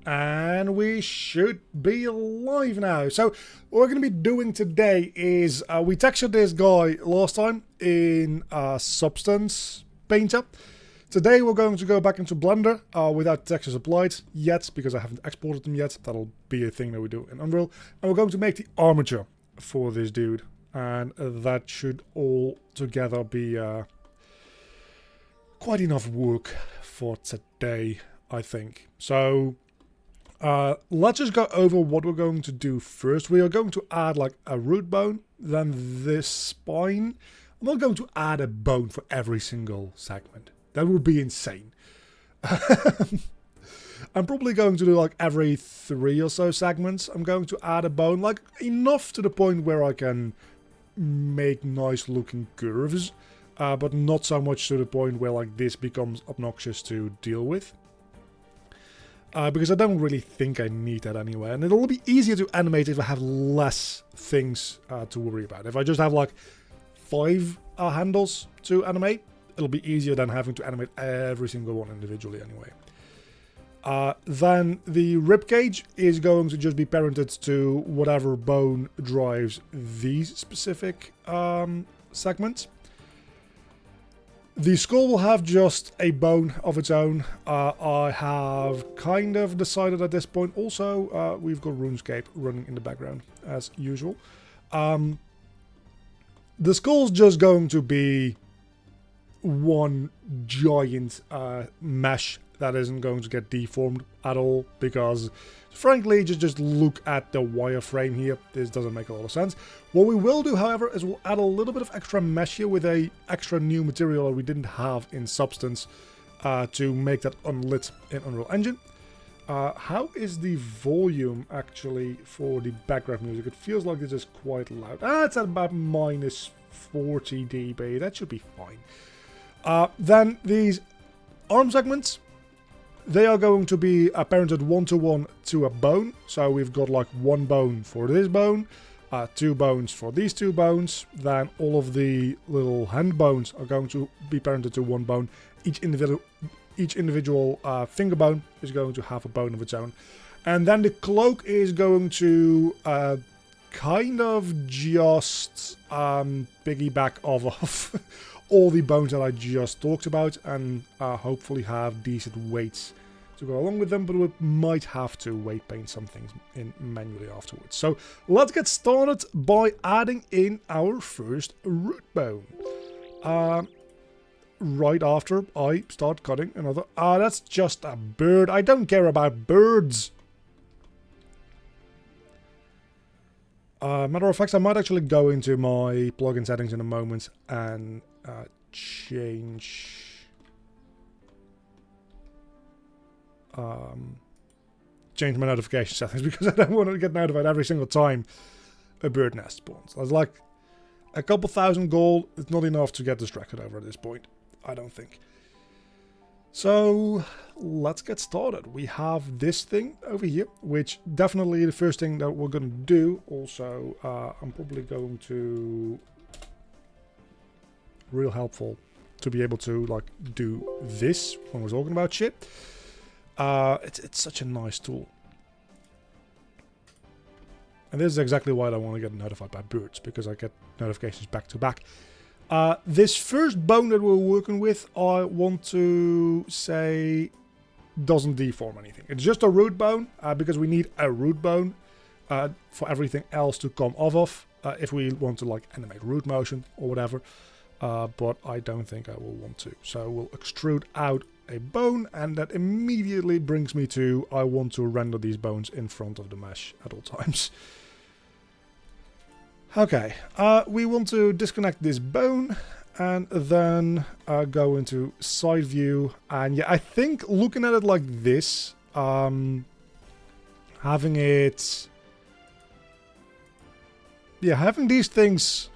And we should be live now. So what we're going to be doing today is we textured this guy last time in Substance Painter. Today we're going to go back into Blender without textures applied yet because I haven't exported them yet. That'll be a thing that we do in Unreal. And we're going to make the armature for this dude. And that should all together be quite enough work for today, I think. So let's just go over what we're going to do first. We are going to add like a root bone, then this spine. I'm not going to add a bone for every single segment. That would be insane. I'm probably going to do like every 3 or so segments. I'm going to add a bone, like enough to the point where I can make nice looking curves, but not so much to the point where like this becomes obnoxious to deal with. Because I don't really think I need that anyway. And it'll be easier to animate if I have less things to worry about. If I just have like 5 handles to animate, it'll be easier than having to animate every single one individually anyway. Then the ribcage is going to just be parented to whatever bone drives these specific segments. The skull will have just a bone of its own. I have kind of decided at this point. Also, we've got RuneScape running in the background as usual. The skull's just going to be one giant mesh that isn't going to get deformed at all because frankly just look at the wireframe here. This doesn't make a lot of sense. What we will do, however, is we'll add a little bit of extra mesh here with a extra new material that we didn't have in Substance to make that unlit in Unreal Engine. How is the volume actually for the background music? It feels like this is quite loud. It's at about minus 40 dB. That should be fine. Then these arm segments, they are going to be parented 1-to-1 to a bone. So we've got like 1 bone for this bone, 2 bones for these 2 bones. Then all of the little hand bones are going to be parented to 1 bone. Each individual finger bone is going to have a bone of its own. And then the cloak is going to kind of just piggyback off of all the bones that I just talked about and hopefully have decent weights to go along with them, but we might have to weight paint some things in manually afterwards. So let's get started by adding in our first root bone. Right after I start cutting another. That's just a bird. I don't care about birds. Matter of fact, I might actually go into my plugin settings in a moment and change my notification settings because I don't want to get notified every single time a bird nest spawns. There's like a couple thousand gold. It's not enough to get distracted over at this point, I don't think. So let's get started. We have this thing over here, which definitely the first thing that we're going to do. Also, I'm probably going to real helpful to be able to like do this when we're talking about shit. It's such a nice tool. And this is exactly why I don't want to get notified by birds, because I get notifications back to back. This first bone that we're working with, I want to say doesn't deform anything. It's just a root bone, because we need a root bone for everything else to come off of, if we want to like animate root motion or whatever. But I don't think I will want to. So we'll extrude out a bone, and that immediately brings me to I want to render these bones in front of the mesh at all times. Okay, we want to disconnect this bone and then go into side view. And yeah, I think looking at it like this, having it... Yeah, having these things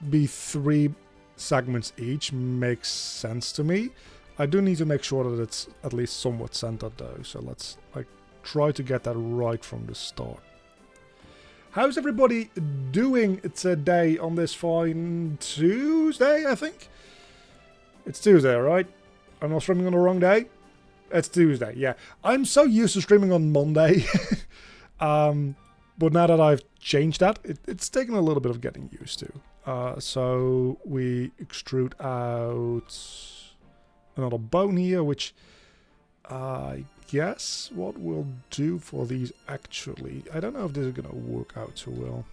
be 3 segments each makes sense to me. I do need to make sure that it's at least somewhat centered though, so let's like try to get that right from the start. How's everybody doing today on this fine Tuesday, I think? It's Tuesday, right? I'm not streaming on the wrong day? It's Tuesday, yeah. I'm so used to streaming on Monday. But now that I've changed that, it's taken a little bit of getting used to. So we extrude out another bone here, which I guess what we'll do for these actually... I don't know if this is going to work out too well.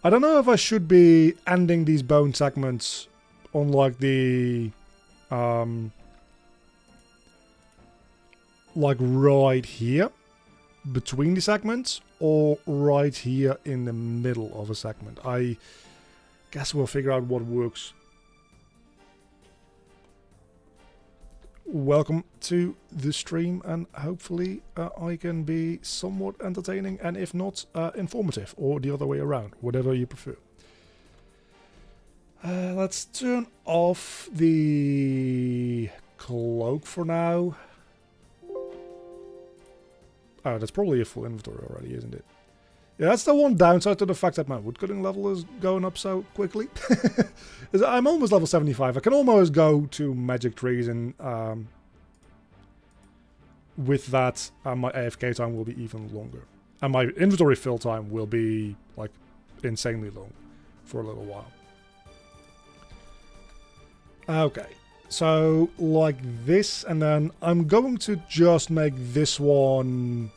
I don't know if I should be ending these bone segments on like the... like right here between the segments, or right here in the middle of a segment. I guess we'll figure out what works. Welcome to the stream, and hopefully I can be somewhat entertaining, and if not, informative, or the other way around, whatever you prefer. Let's turn off the cloak for now. Oh, that's probably a full inventory already, isn't it? Yeah, that's the one downside to the fact that my woodcutting level is going up so quickly. I'm almost level 75. I can almost go to magic trees, and with that, my AFK time will be even longer. And my inventory fill time will be, like, insanely long for a little while. Okay. So, like this, and then I'm going to just make this one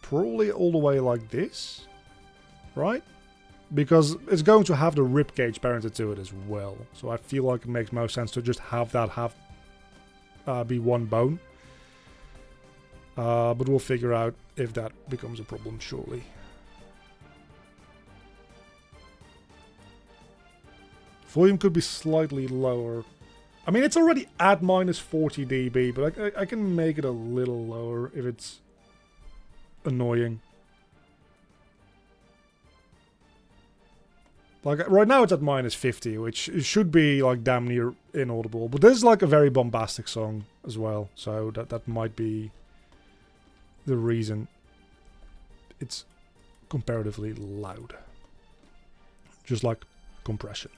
probably all the way like this, right? Because it's going to have the ribcage parented to it as well. So I feel like it makes most sense to just have that be one bone. But we'll figure out if that becomes a problem shortly. Volume could be slightly lower. I mean, it's already at minus 40 dB, but I can make it a little lower if it's annoying. Like, right now it's at minus 50, which should be, like, damn near inaudible. But this is, like, a very bombastic song as well, so that might be the reason it's comparatively loud. Just like compression.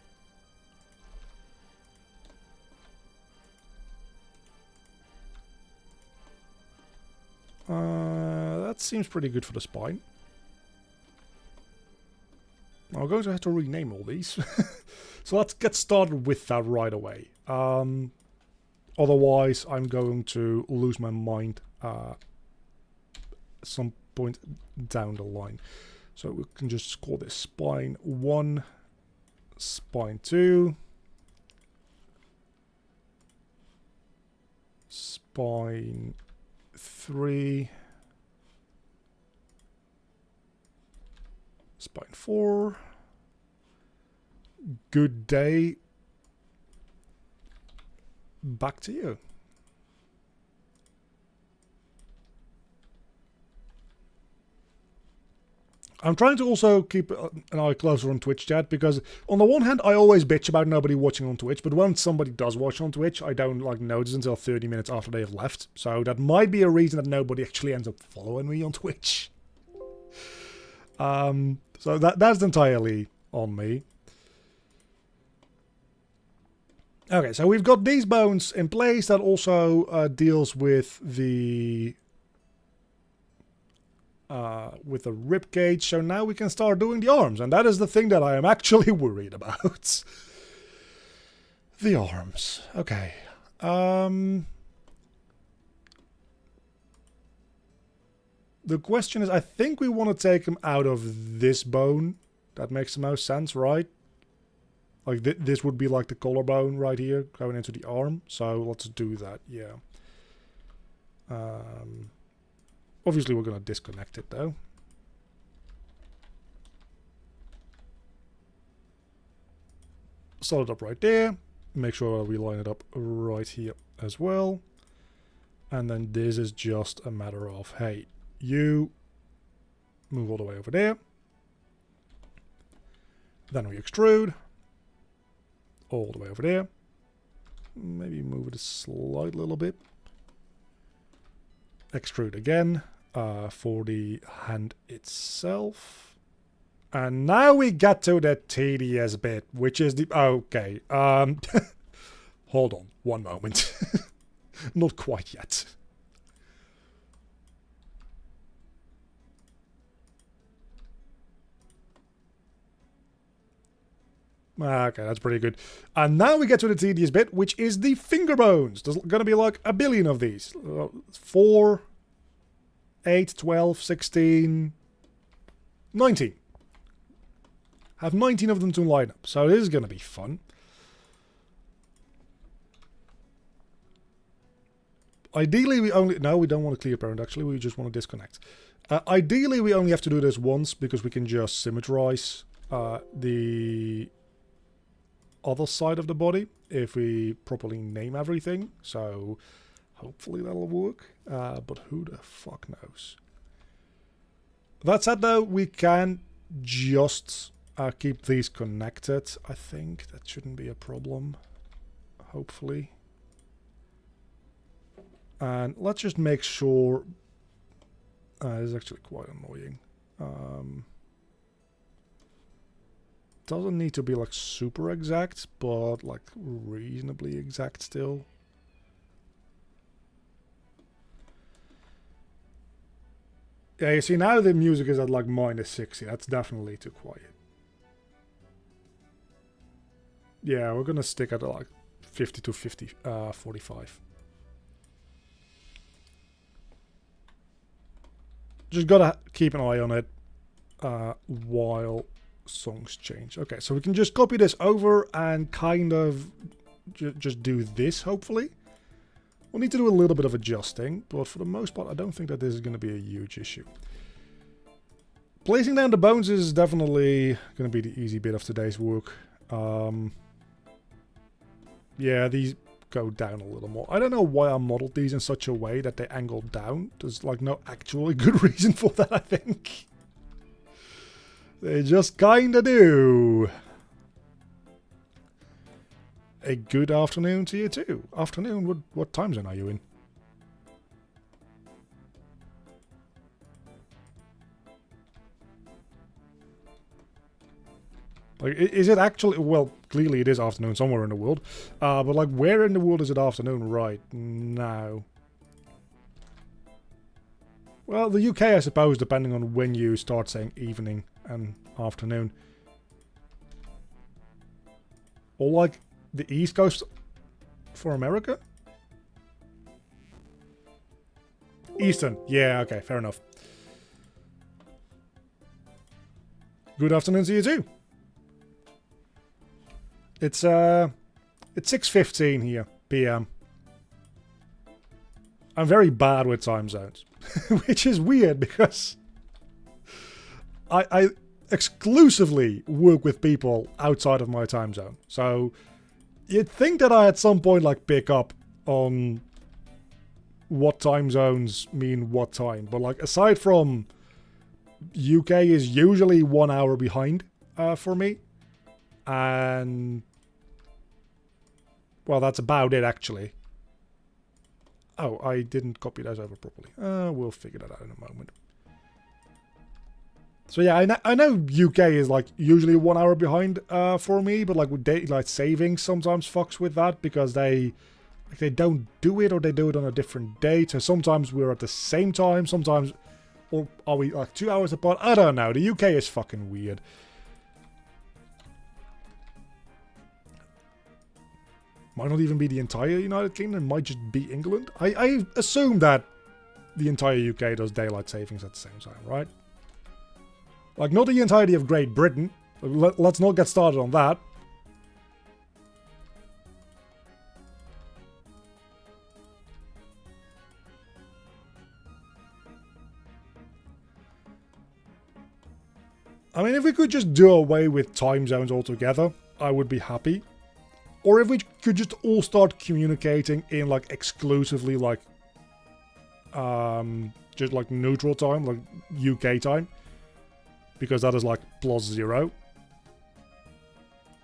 That seems pretty good for the spine. I'm going to have to rename all these. So let's get started with that right away. Otherwise, I'm going to lose my mind at some point down the line. So we can just call this spine 1, spine 2, spine 3, spine 4. Good day. Back to you. I'm trying to also keep an eye closer on Twitch chat, because on the one hand I always bitch about nobody watching on Twitch, but when somebody does watch on Twitch, I don't like notice until 30 minutes after they have left. So that might be a reason that nobody actually ends up following me on Twitch. So that's entirely on me. Okay, so we've got these bones in place. That also deals with the rib cage. So now we can start doing the arms, and that is the thing that I am actually worried about. The arms. Okay. The question is, I think we want to take them out of this bone. That makes the most sense, right? Like this would be like the collarbone right here, going into the arm. So let's do that, yeah. Obviously we're going to disconnect it though. Start it up right there. Make sure we line it up right here as well. And then this is just a matter of, hey, you move all the way over there. Then we extrude all the way over there. Maybe move it a slight little bit. Extrude again for the hand itself. And now we get to the tedious bit, which is the... Okay. Hold on. One moment. Not quite yet. Okay, that's pretty good. And now we get to the tedious bit, which is the finger bones. There's going to be like a billion of these. 4, 8, 12, 16, 19. Have 19 of them to line up. So this is going to be fun. Ideally, we only... No, we don't want to clear parent, actually. We just want to disconnect. Ideally, we only have to do this once, because we can just symmetrize the other side of the body if we properly name everything. So hopefully that'll work. But who the fuck knows? That said, though, we can just keep these connected. I think that shouldn't be a problem. Hopefully. And let's just make sure... this is actually quite annoying. Doesn't need to be like super exact, but like reasonably exact still. Yeah, you see now the music is at like -60. That's definitely too quiet. Yeah, we're gonna stick at like 50 to 45. Just gotta keep an eye on it while songs change. Okay, so we can just copy this over and kind of just do this, hopefully. We'll need to do a little bit of adjusting, but for the most part, I don't think that this is going to be a huge issue. Placing down the bones is definitely going to be the easy bit of today's work. Yeah, these go down a little more. I don't know why I modeled these in such a way that they angle down. There's like no actually good reason for that, I think. They just kinda do. A good afternoon to you too. Afternoon, what time zone are you in? Like, is it actually... Well, clearly it is afternoon somewhere in the world. But like, where in the world is it afternoon right now? Well, the UK, I suppose, depending on when you start saying evening and afternoon. Or like the East Coast for America? Eastern. Yeah, okay, fair enough. Good afternoon to you too. It's 6:15 here, PM. I'm very bad with time zones. Which is weird because I exclusively work with people outside of my time zone. So you'd think that I at some point like pick up on what time zones mean what time. But like aside from UK is usually 1 hour behind for me. And well, that's about it actually. Oh, I didn't copy those over properly. We'll figure that out in a moment. So yeah, I know UK is like usually 1 hour behind for me, but like with daylight savings sometimes fucks with that because they don't do it or they do it on a different date. So sometimes we're at the same time, sometimes, or are we like 2 hours apart? I don't know. The UK is fucking weird. Might not even be the entire United Kingdom, it might just be England. I assume that the entire UK does daylight savings at the same time, right? Like, not the entirety of Great Britain. Let's not get started on that. I mean, if we could just do away with time zones altogether, I would be happy. Or if we could just all start communicating in like exclusively like just like neutral time, like UK time. Because that is like +0.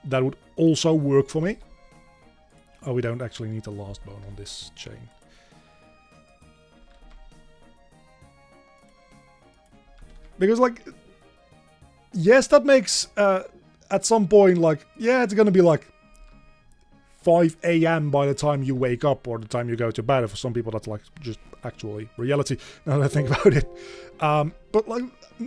That would also work for me. Oh, we don't actually need the last bone on this chain. Because like yes, that makes at some point like, yeah, it's gonna be like 5 a.m. by the time you wake up or the time you go to bed. For some people, that's like just actually reality. Now that I think about it, but like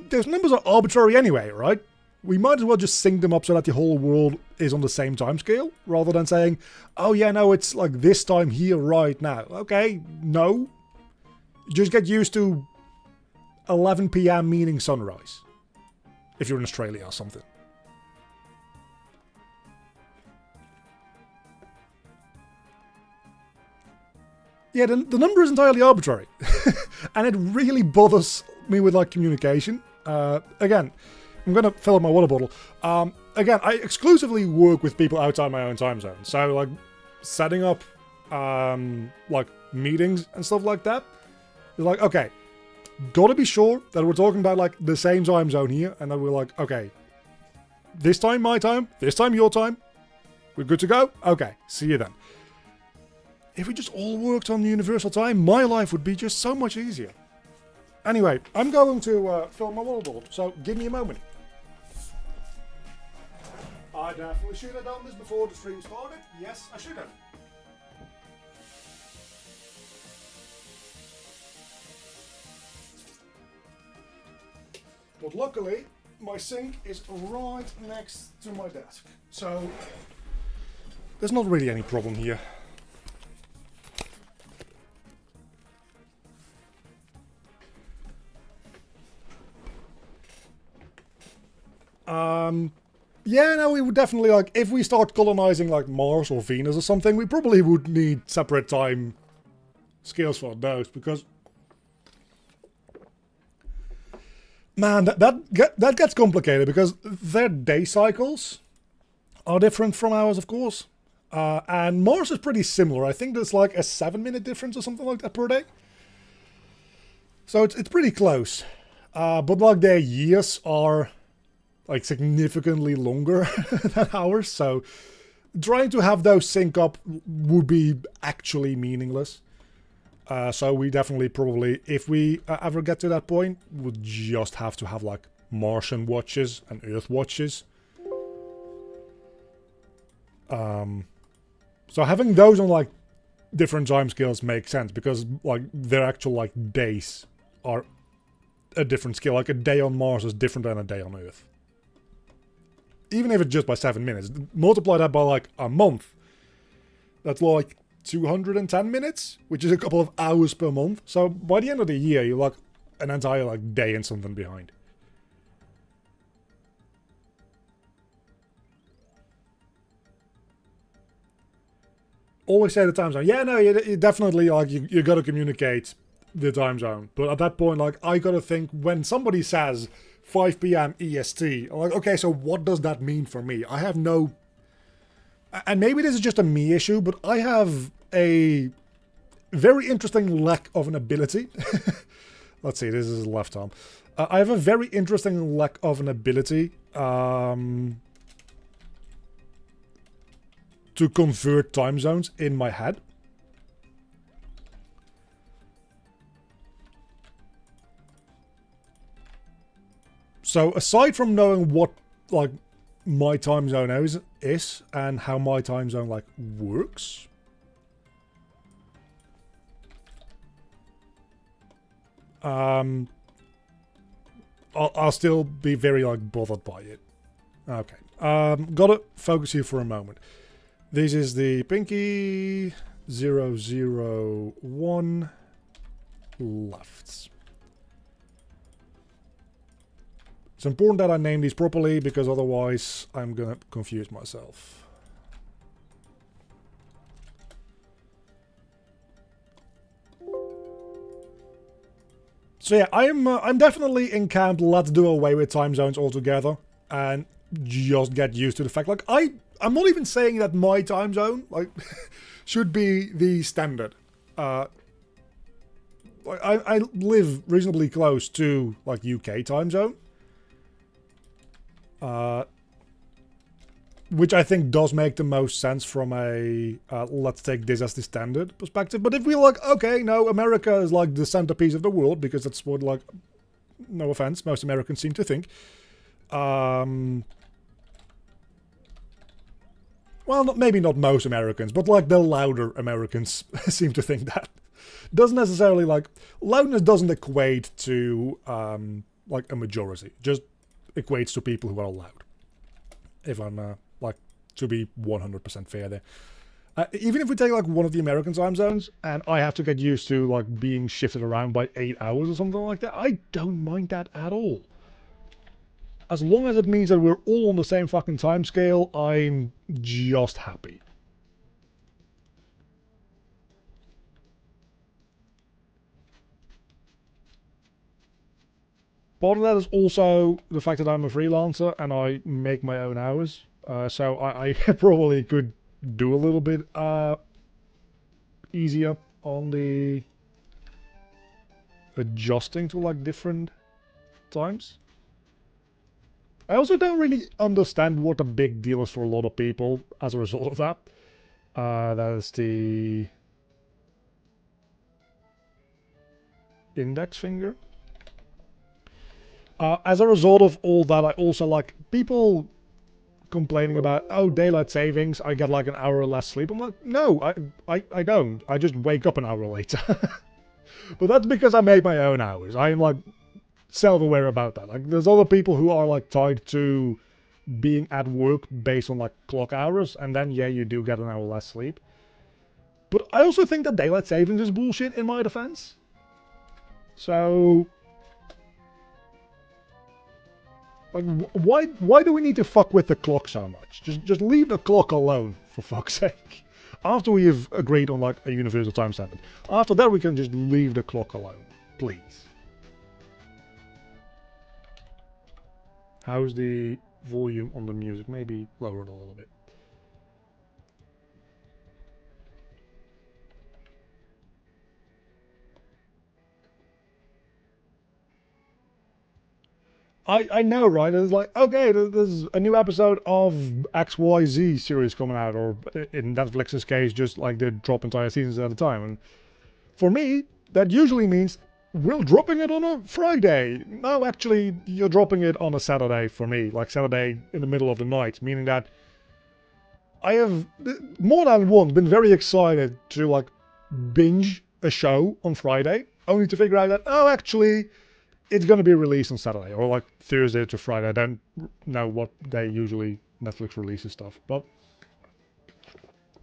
those numbers are arbitrary anyway, right? We might as well just sync them up so that the whole world is on the same time scale, rather than saying, oh yeah, no, it's like this time here right now. Okay, no. Just get used to 11 p.m. meaning sunrise. If you're in Australia or something. Yeah, the number is entirely arbitrary. And it really bothers me with like communication. Again, I'm going to fill up my water bottle. Again, I exclusively work with people outside my own time zone. So, like, setting up, like, meetings and stuff like that. It's like, okay, gotta be sure that we're talking about, like, the same time zone here. And then we're like, okay, this time my time, this time your time. We're good to go? Okay, see you then. If we just all worked on universal time, my life would be just so much easier. Anyway, I'm going to fill my water bottle, so give me a moment. I definitely should have done this before the stream started. Yes, I should have. But luckily, my sink is right next to my desk. So, there's not really any problem here. Yeah, no, we would definitely, like, if we start colonizing, like, Mars or Venus or something, we probably would need separate time scales for those, because... Man, that gets complicated, because their day cycles are different from ours, of course. And Mars is pretty similar. I think there's, like, a 7-minute difference or something like that per day. So it's pretty close. But, like, their years are... like significantly longer than ours, so trying to have those sync up would be actually meaningless. So we definitely probably, if we ever get to that point, would just have to have like Martian watches and Earth watches. So having those on like different time scales makes sense, because like their actual like days are a different scale. Like a day on Mars is different than a day on Earth. Even if it's just by 7 minutes, multiply that by like a month. That's like 210 minutes, which is a couple of hours per month. So by the end of the year, you're like an entire like day and something behind. Always say the time zone. Yeah, no, you definitely like you got to communicate the time zone. But at that point, like I got to think when somebody says 5 p.m. EST. I'm like, okay, so what does that mean for me? I have no... And maybe this is just a me issue, but I have a very interesting lack of an ability. Let's see, this is left arm. I have a very interesting lack of an ability to convert time zones in my head. So aside from knowing what like my time zone is and how my time zone like works, I'll still be very like bothered by it. Okay, gotta focus here for a moment. This is the Pinky 001 lefts. It's important that I name these properly, because otherwise I'm gonna confuse myself. So yeah, I'm definitely in camp. Let's do away with time zones altogether and just get used to the fact. Like I'm not even saying that my time zone like should be the standard. I live reasonably close to like UK time zone. Which I think does make the most sense from a let's take this as the standard perspective. But if we like, okay, no, America is like the centerpiece of the world, because that's what, like, no offense, most Americans seem to think. Well, maybe not most Americans, but like the louder Americans seem to think that. Doesn't necessarily like loudness doesn't equate to like a majority. Just equates to people who are loud. If I'm like to be 100% fair there. Even if we take like one of the American time zones and I have to get used to like being shifted around by 8 hours or something like that, I don't mind that at all. As long as it means that we're all on the same fucking time scale, I'm just happy. Part of that is also the fact that I'm a freelancer and I make my own hours. So I probably could do a little bit easier on the adjusting to like different times. I also don't really understand what the big deal is for a lot of people as a result of that. That is the index finger. As a result of all that, I also like people complaining about, oh, daylight savings, I get like an hour less sleep. I'm like, no, I don't. I just wake up an hour later. But that's because I make my own hours. I am like self-aware about that. Like there's other people who are like tied to being at work based on like clock hours, and then yeah, you do get an hour less sleep. But I also think that daylight savings is bullshit in my defense. So like why do we need to fuck with the clock so much? Just leave the clock alone, for fuck's sake. After we've agreed on like a universal time standard. After that we can just leave the clock alone. Please. How's the volume on the music? Maybe lower it a little bit. I know, right? It's like, okay, there's a new episode of XYZ series coming out, or in Netflix's case, just like they drop entire seasons at a time. And for me, that usually means we're dropping it on a Friday. No, actually, you're dropping it on a Saturday for me, like Saturday in the middle of the night, meaning that I have more than once been very excited to like binge a show on Friday, only to figure out that, oh, actually, it's going to be released on Saturday or like Thursday to Friday. I don't know what day usually Netflix releases stuff, but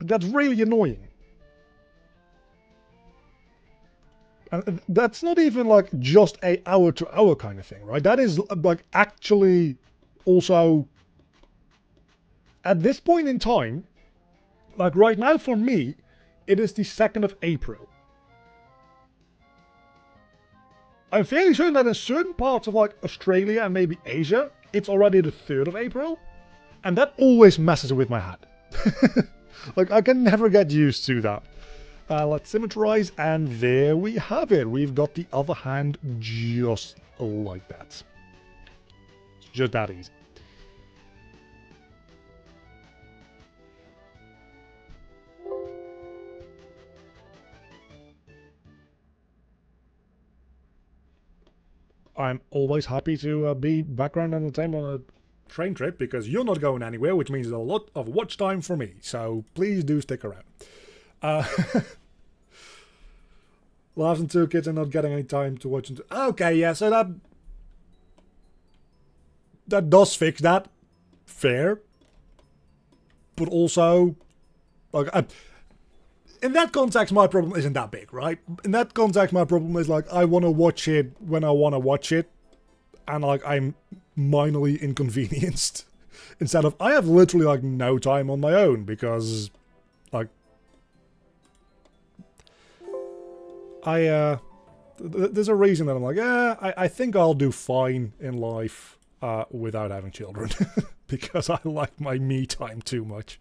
that's really annoying. And that's not even like just a hour to hour kind of thing, right? That is like actually also at this point in time, like right now for me, it is the 2nd of April. I'm fairly certain that in certain parts of like Australia and maybe Asia, it's already the 3rd of April. And that always messes with my head. Like I can never get used to that. Let's symmetrize, and there we have it. We've got the other hand just like that. It's just that easy. I'm always happy to be background entertainment on a train trip because you're not going anywhere, which means a lot of watch time for me. So please do stick around. Laughs and 2 kids are not getting any time to watch. Okay, yeah, so that does fix that. Fair. But also, like, in that context, my problem isn't that big, right? In that context, my problem is like I want to watch it when I want to watch it, and like I'm minorly inconvenienced. Instead of I have literally like no time on my own because, like, there's a reason that I'm like, yeah, I think I'll do fine in life without having children because I like my me time too much.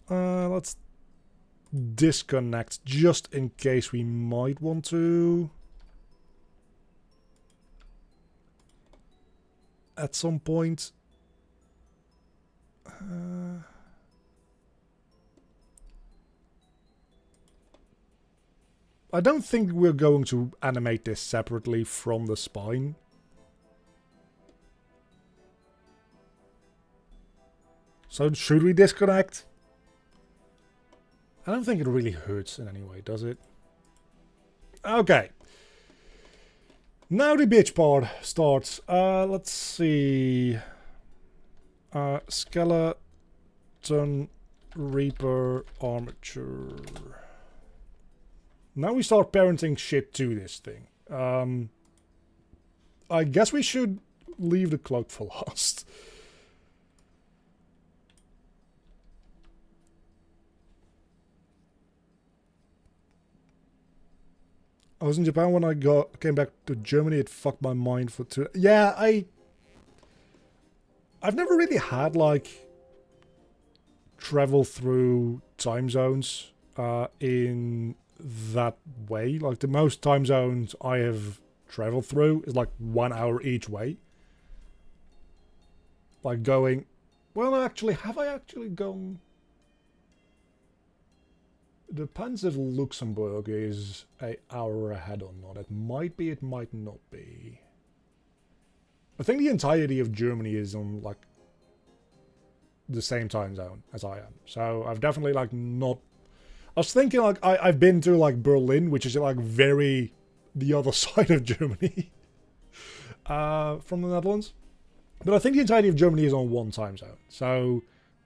Let's disconnect just in case we might want to at some point. I don't think we're going to animate this separately from the spine. So should we disconnect? I don't think it really hurts in any way, does it? Okay. Now the bitch part starts. Let's see. Skeleton, Reaper, Armature. Now we start parenting shit to this thing. I guess we should leave the cloak for last. I was in Japan when I came back to Germany. It fucked my mind for 2. Yeah, I've never really had like travel through time zones in that way. Like the most time zones I have traveled through is like 1 hour each way. Like going, well, actually, have I actually gone? Depends if Luxembourg is an hour ahead or not. It might be, it might not be. I think the entirety of Germany is on like the same time zone as I am. So I've definitely like not... I was thinking like I've been to like Berlin, which is like very the other side of Germany from the Netherlands. But I think the entirety of Germany is on one time zone. So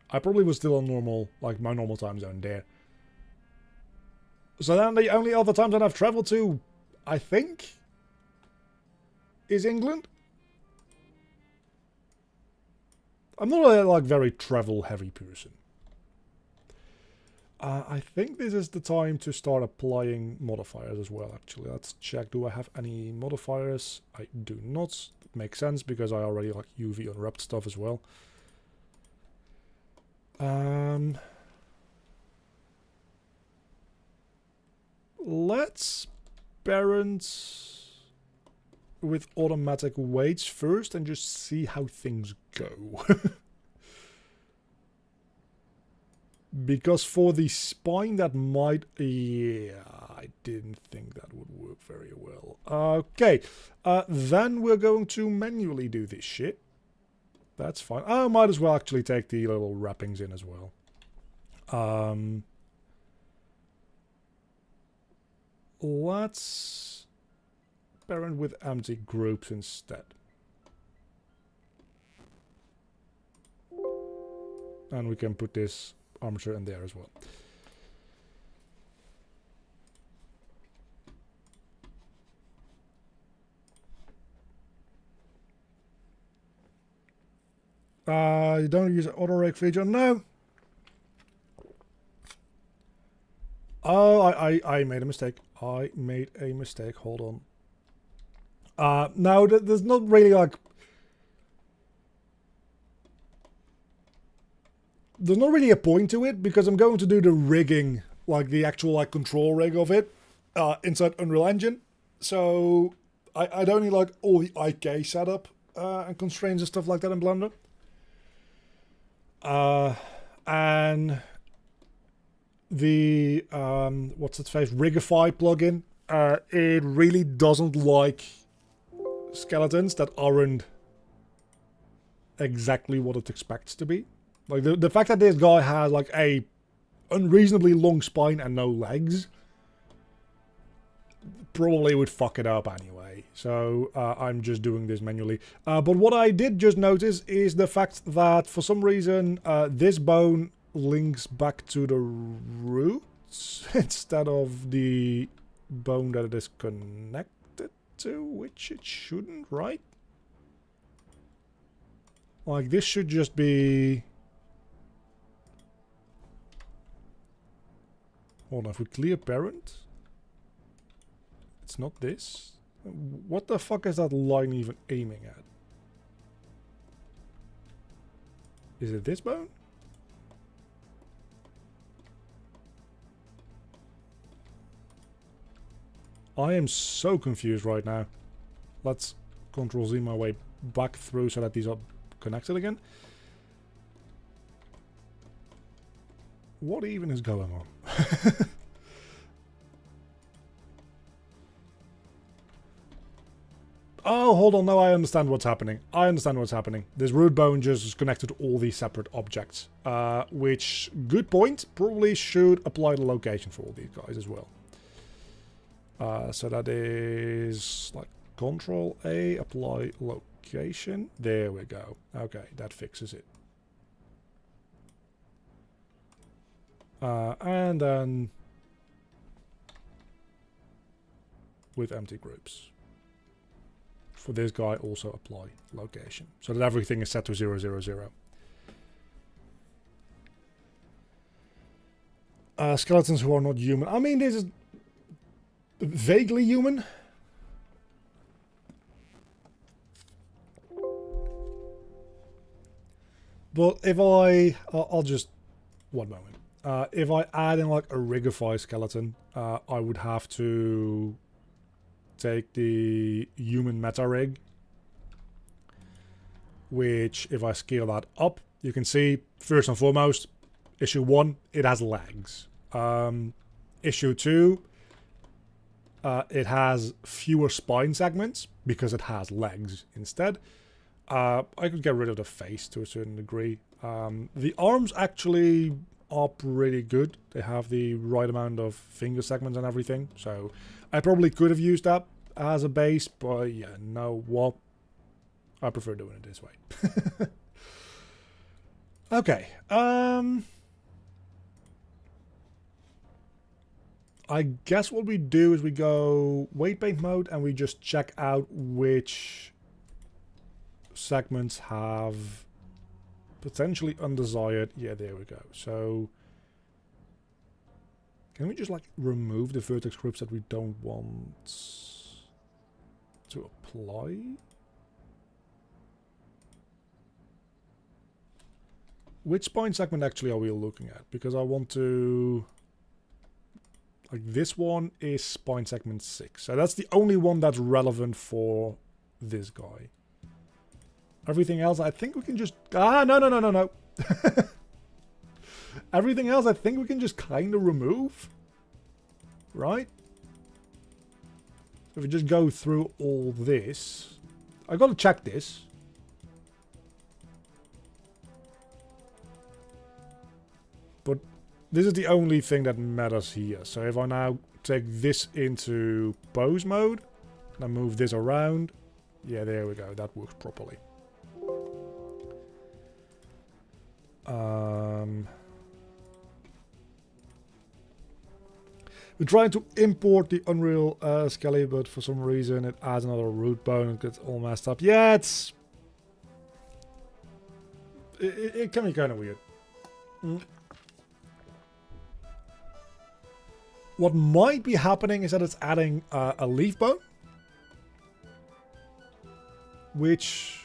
I probably was still on normal, like my normal time zone there. So then the only other time that I've traveled to, I think, is England. I'm not a like very travel heavy person. I think this is the time to start applying modifiers as well, actually. Let's check, do I have any modifiers? I do not. That makes sense because I already like UV unwrapped stuff as well. Let's parent with automatic weights first and just see how things go. Because for the spine that might... Yeah, I didn't think that would work very well. Okay, then we're going to manually do this shit. That's fine. I might as well actually take the little wrappings in as well. Let's parent with empty groups instead. And we can put this armature in there as well. You don't use an auto rake feature? No. Oh, I made a mistake. I made a mistake. Hold on. No, there's not really like... There's not really a point to it because I'm going to do the rigging, like the actual like control rig of it, inside Unreal Engine. So I don't need like all the IK setup and constraints and stuff like that in Blender. And the what's its face, Rigify plugin, it really doesn't like skeletons that aren't exactly what it expects to be. Like the fact that this guy has like a unreasonably long spine and no legs probably would fuck it up anyway. So I'm just doing this manually. But what I did just notice is the fact that for some reason this bone links back to the roots instead of the bone that it is connected to, which it shouldn't, right? Like this should just be... Hold on, if we clear parent, it's not this. What the fuck is that line even aiming at? Is it this bone? I am so confused right now. Let's Control Z my way back through so that these are connected again. What even is going on? Oh, hold on. No, I understand what's happening. I understand what's happening. This root bone just is connected to all these separate objects. Which, good point, probably should apply the location for all these guys as well. So that is like Control A, apply location. There we go. Okay, that fixes it. And then with empty groups. For this guy, also apply location. So that everything is set to 0, 0, 0. Skeletons who are not human. I mean, this is vaguely human. But if I'll just... One moment. If I add in like a Rigify skeleton, I would have to take the human meta rig, which if I scale that up, you can see first and foremost, issue 1, it has legs. Issue 2, it has fewer spine segments because it has legs instead. I could get rid of the face to a certain degree. The arms actually are pretty good. They have the right amount of finger segments and everything, so I probably could have used that as a base, but yeah, no, what? I prefer doing it this way. Okay, I guess what we do is we go weight paint mode and we just check out which segments have potentially undesired. Yeah, there we go. So can we just like remove the vertex groups that we don't want to apply? Which spine segment actually are we looking at? Because I want to... Like this one is spine segment 6. So that's the only one that's relevant for this guy. Everything else I think we can just... Ah, no. Everything else I think we can just kind of remove. Right? If we just go through all this... I gotta check this. But this is the only thing that matters here. So if I now take this into pose mode, and I move this around, yeah, there we go. That works properly. We're trying to import the Unreal Skelly, but for some reason it adds another root bone and gets all messed up. Yeah, it can be kind of weird. What might be happening is that it's adding a leaf bone, which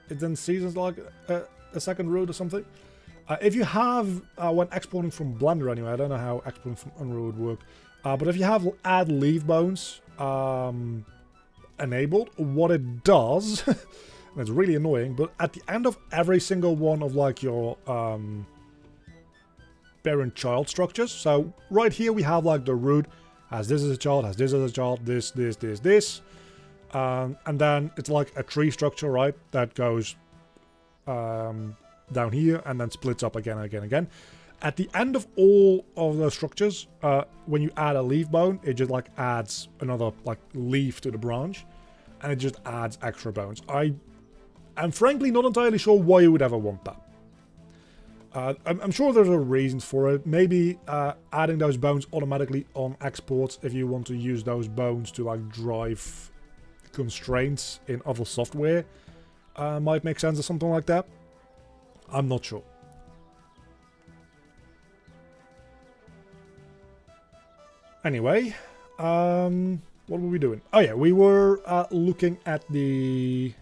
it then sees as like a second root or something. If you have, when exporting from Blender anyway, I don't know how exporting from Unreal would work, but if you have add leaf bones enabled, what it does, and it's really annoying, but at the end of every single one of like your parent-child structures. So right here we have like the root has this as a child, has this as a child, this, and then it's like a tree structure, right? That goes down here and then splits up again and again and again. At the end of all of those structures, when you add a leaf bone, it just like adds another like leaf to the branch, and it just adds extra bones. I'm frankly not entirely sure why you would ever want that. I'm sure there's a reason for it. Maybe adding those bones automatically on exports if you want to use those bones to like drive constraints in other software might make sense or something like that. I'm not sure. Anyway, what were we doing? Oh yeah, we were looking at the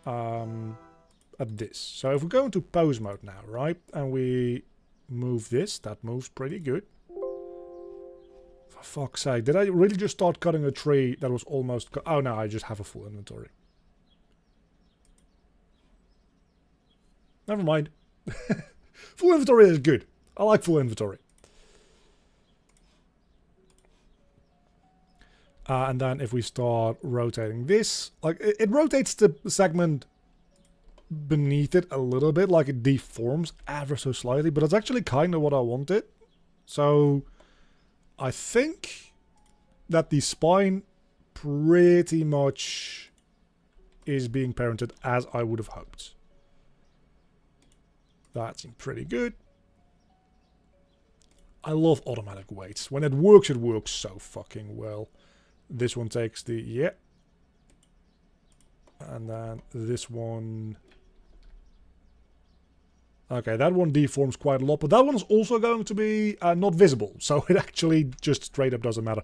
at this. So if we go into pose mode now, right, and we move this, that moves pretty good. For fuck's sake, did I really just start cutting a tree that was almost... Oh no, I just have a full inventory. Never mind. Full inventory is good. I like full inventory. And then if we start rotating this, like it rotates the segment beneath it a little bit, like it deforms ever so slightly, but it's actually kind of what I wanted. So I think that the spine pretty much is being parented as I would have hoped. That seemed pretty good. I love automatic weights. When it works so fucking well. This one takes the, yeah. And then this one. Okay, that one deforms quite a lot, but that one is also going to be not visible. So it actually just straight up doesn't matter.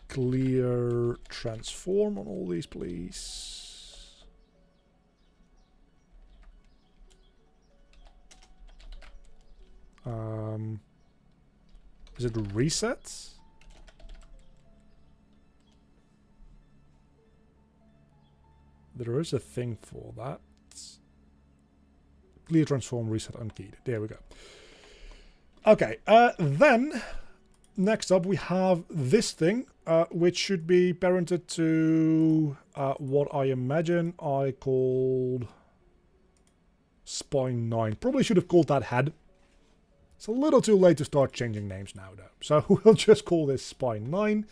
Clear transform on all these, please. Is it reset? There is a thing for that. Clear transform reset unkeyed. There we go. Okay, then next up we have this thing, which should be parented to what I imagine I called Spine 9. Probably should have called that head. It's a little too late to start changing names now, though. So we'll just call this Spine 9.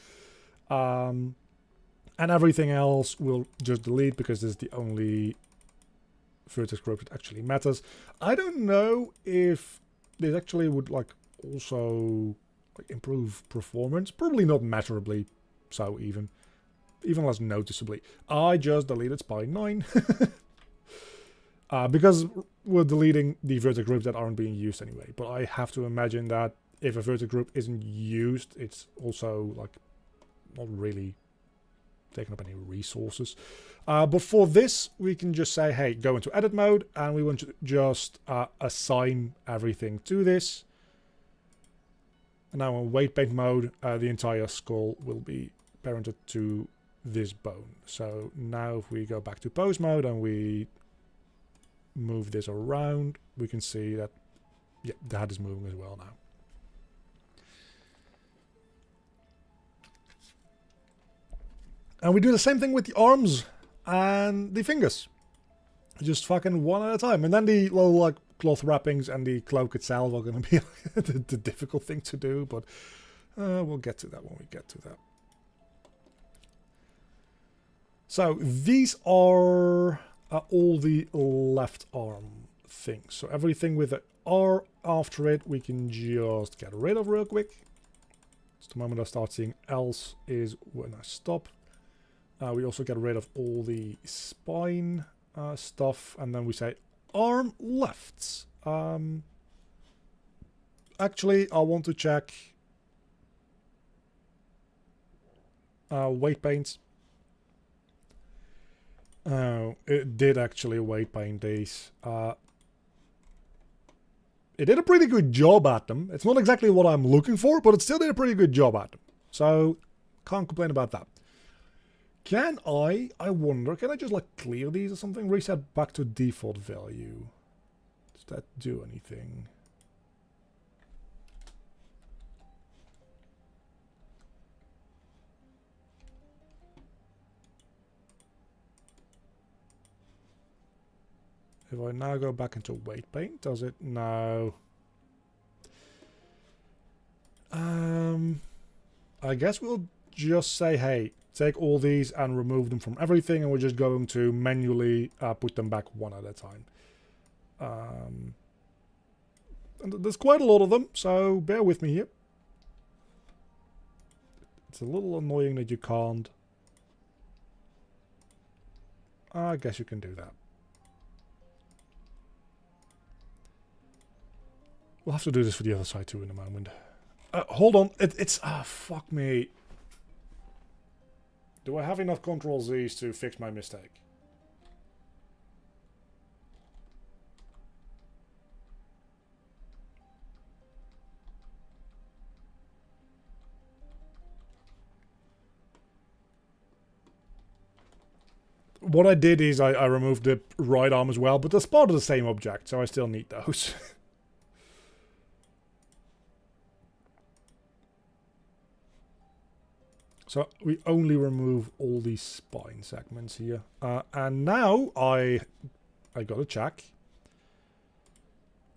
And everything else we'll just delete because this is the only vertex group that actually matters. I don't know if this actually would like also like improve performance. Probably not measurably so even less noticeably. I just deleted Spine 9. Because we're deleting the vertex groups that aren't being used anyway. But I have to imagine that if a vertex group isn't used, it's also like not really taking up any resources. But for this, we can just say, hey, go into edit mode, and we want to just assign everything to this. And now in weight paint mode, the entire skull will be parented to this bone. So now if we go back to pose mode and we move this around, we can see that, yeah, the head is moving as well now. And we do the same thing with the arms and the fingers. Just fucking one at a time. And then the little like cloth wrappings and the cloak itself are going to be the difficult thing to do. But we'll get to that when we get to that. So these are all the left arm things. So everything with the R after it, we can just get rid of real quick. Just the moment I start seeing else is when I stop. We also get rid of all the spine stuff, and then we say arm left. Actually, I want to check weight paint. Oh, it did actually weight paint these. It did a pretty good job at them. It's not exactly what I'm looking for, but it still did a pretty good job at them. So, can't complain about that. Can I wonder, can I just like clear these or something? Reset back to default value. Does that do anything? If I now go back into weight paint, does it? No. I guess we'll just say, hey, take all these and remove them from everything, and we're just going to manually put them back one at a time. And there's quite a lot of them, so bear with me here. It's a little annoying that you can't. I guess you can do that. We'll have to do this for the other side too in a moment. Hold on, it's fuck me. Do I have enough Ctrl-Z's to fix my mistake? What I did is I removed the right arm as well, but that's part of the same object, so I still need those. So we only remove all these spine segments here. And now I gotta check.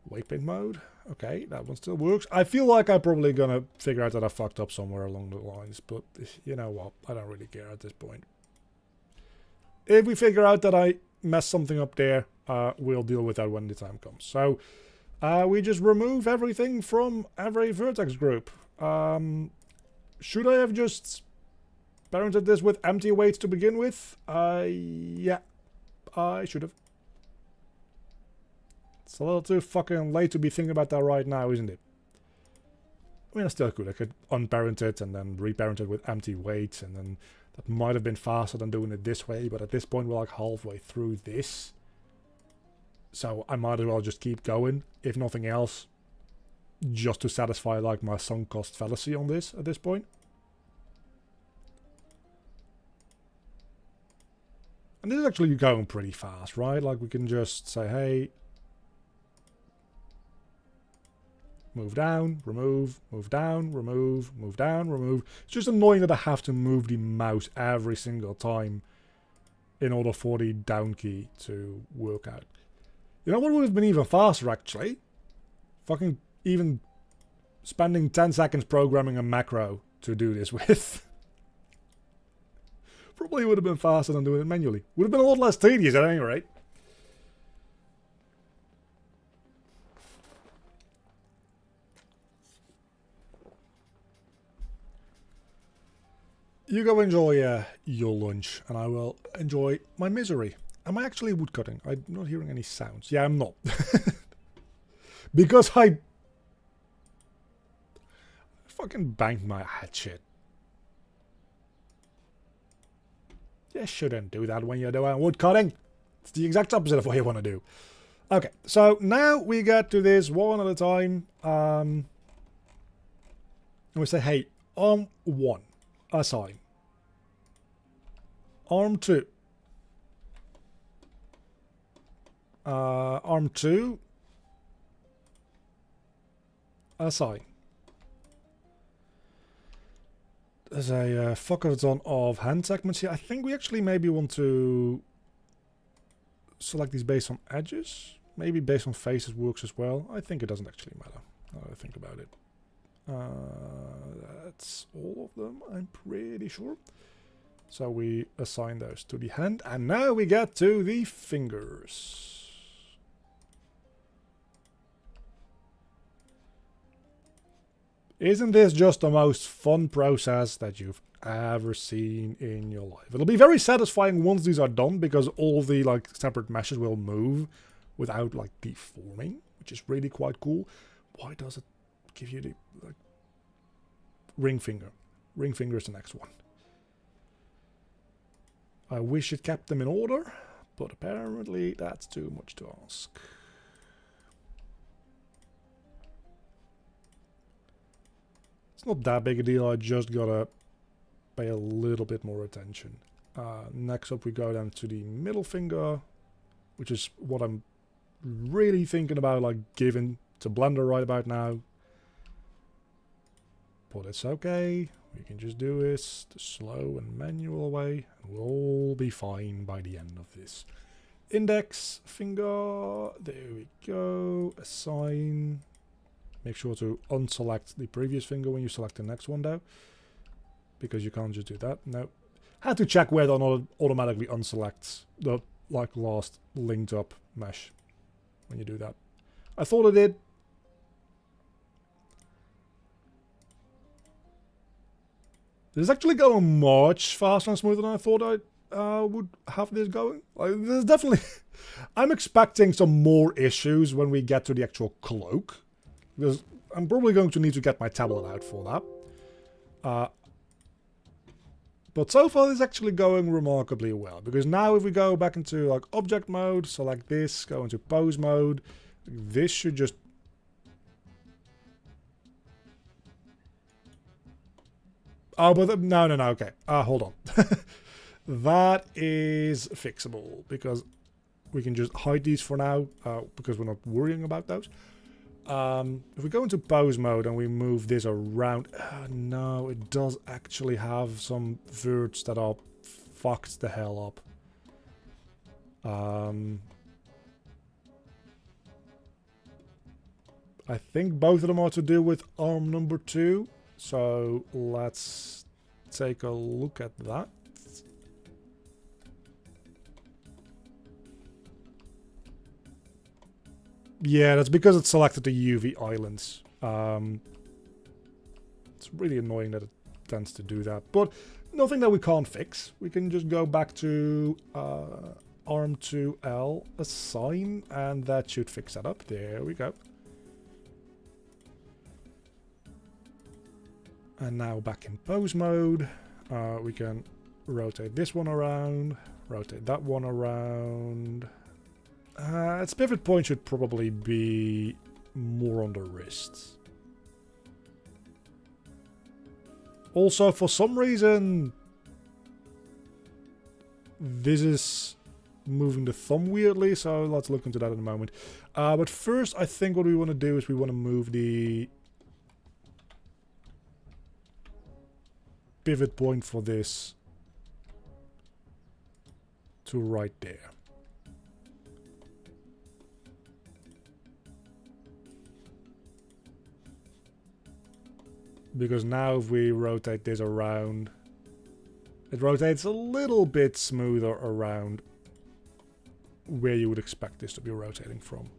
Weight paint mode. Okay, that one still works. I feel like I'm probably gonna figure out that I fucked up somewhere along the lines, but you know what? I don't really care at this point. If we figure out that I messed something up there, we'll deal with that when the time comes. So we just remove everything from every vertex group. Should I have just parented this with empty weights to begin with? Yeah, I should have. It's a little too fucking late to be thinking about that right now, isn't it? I mean, I still could. I could unparent it and then reparent it with empty weights, and then that might have been faster than doing it this way, but at this point we're like halfway through this. So I might as well just keep going, if nothing else, just to satisfy like my sunk cost fallacy on this at this point. And this is actually going pretty fast, right? Like we can just say, hey, move down, remove, move down, remove, move down, remove. It's just annoying that I have to move the mouse every single time in order for the down key to work out. You know what would have been even faster, actually? Fucking even spending 10 seconds programming a macro to do this with. Probably would have been faster than doing it manually. Would have been a lot less tedious at any rate. You go enjoy your lunch, and I will enjoy my misery. Am I actually woodcutting? I'm not hearing any sounds. Yeah, I'm not. Because I fucking banged my head shit. You shouldn't do that when you're doing woodcutting. It's the exact opposite of what you want to do. Okay, so now we get to this one at a time. And we say, hey, arm 1, assign. Arm 2. Arm 2, assign. There's a fuckathon of hand segments here. I think we actually maybe want to select these based on edges. Maybe based on faces works as well. I think it doesn't actually matter. Now that I think about it. That's all of them, I'm pretty sure. So we assign those to the hand. And now we get to the fingers. Isn't this just the most fun process that you've ever seen in your life? It'll be very satisfying once these are done, because all the like separate meshes will move without like deforming, which is really quite cool. Why does it give you the like ring finger? Ring finger is the next one. I wish it kept them in order, but apparently that's too much to ask. It's not that big a deal, I just gotta pay a little bit more attention. Next up we go down to the middle finger, which is what I'm really thinking about like giving to Blender right about now. But it's okay, we can just do this the slow and manual way, and we'll all be fine by the end of this. Index finger, there we go, assign. Make sure to unselect the previous finger when you select the next one though, because you can't just do that. No, had to check whether or not it automatically unselects the like last linked up mesh when you do that. I thought it did. This is actually going much faster and smoother than I thought I would have this going. Like, there's definitely I'm expecting some more issues when we get to the actual cloak. Because I'm probably going to need to get my tablet out for that. But so far it's actually going remarkably well. Because now if we go back into like object mode, select this, go into pose mode, this should just... Oh, but no, okay. Hold on. That is fixable because we can just hide these for now because we're not worrying about those. If we go into pose mode and we move this around, no, it does actually have some verts that are fucked the hell up. I think both of them are to do with arm number 2. So let's take a look at that. Yeah, that's because it selected the UV islands. It's really annoying that it tends to do that. But nothing that we can't fix. We can just go back to arm 2L, assign, and that should fix that up. There we go. And now back in pose mode, we can rotate this one around, rotate that one around. Its pivot point should probably be more on the wrists. Also, for some reason, this is moving the thumb weirdly, so let's look into that in a moment. But first, I think what we want to do is we want to move the pivot point for this to right there. Because now if we rotate this around, it rotates a little bit smoother around where you would expect this to be rotating from.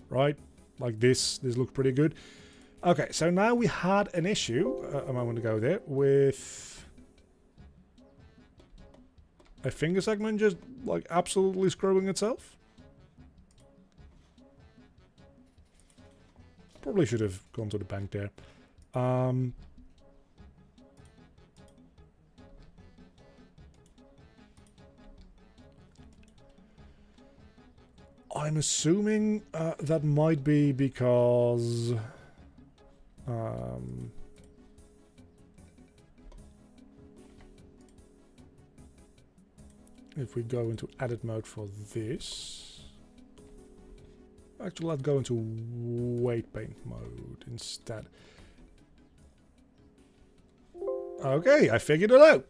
Right? Like this looks pretty good. Okay, so now we had an issue a moment ago there with a finger segment just like absolutely screwing itself. Probably should have gone to the bank there. I'm assuming that might be because if we go into edit mode for this, actually let's go into weight paint mode instead. Okay, I figured it out.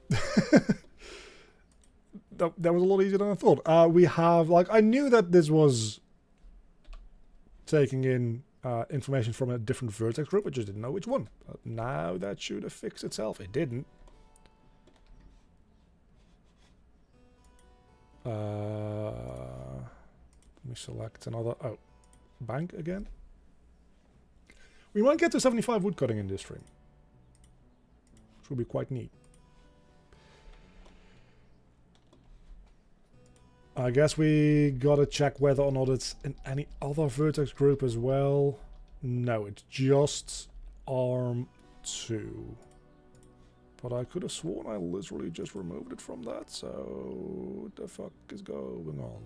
that was a lot easier than I thought. We have, like, I knew that this was taking in information from a different vertex group. I just didn't know which one. But now that should have fixed itself. It didn't. Let me select another. Oh, bank again. We might get to 75 woodcutting in this stream. Which will be quite neat. I guess we gotta check whether or not it's in any other vertex group as well. No, it's just arm 2. But I could have sworn I literally just removed it from that, so what the fuck is going on?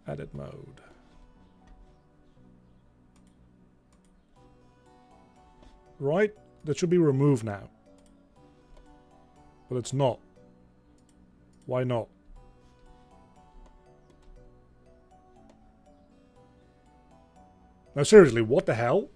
Edit mode. Right? That should be removed now. But it's not. Why not? Now seriously, what the hell?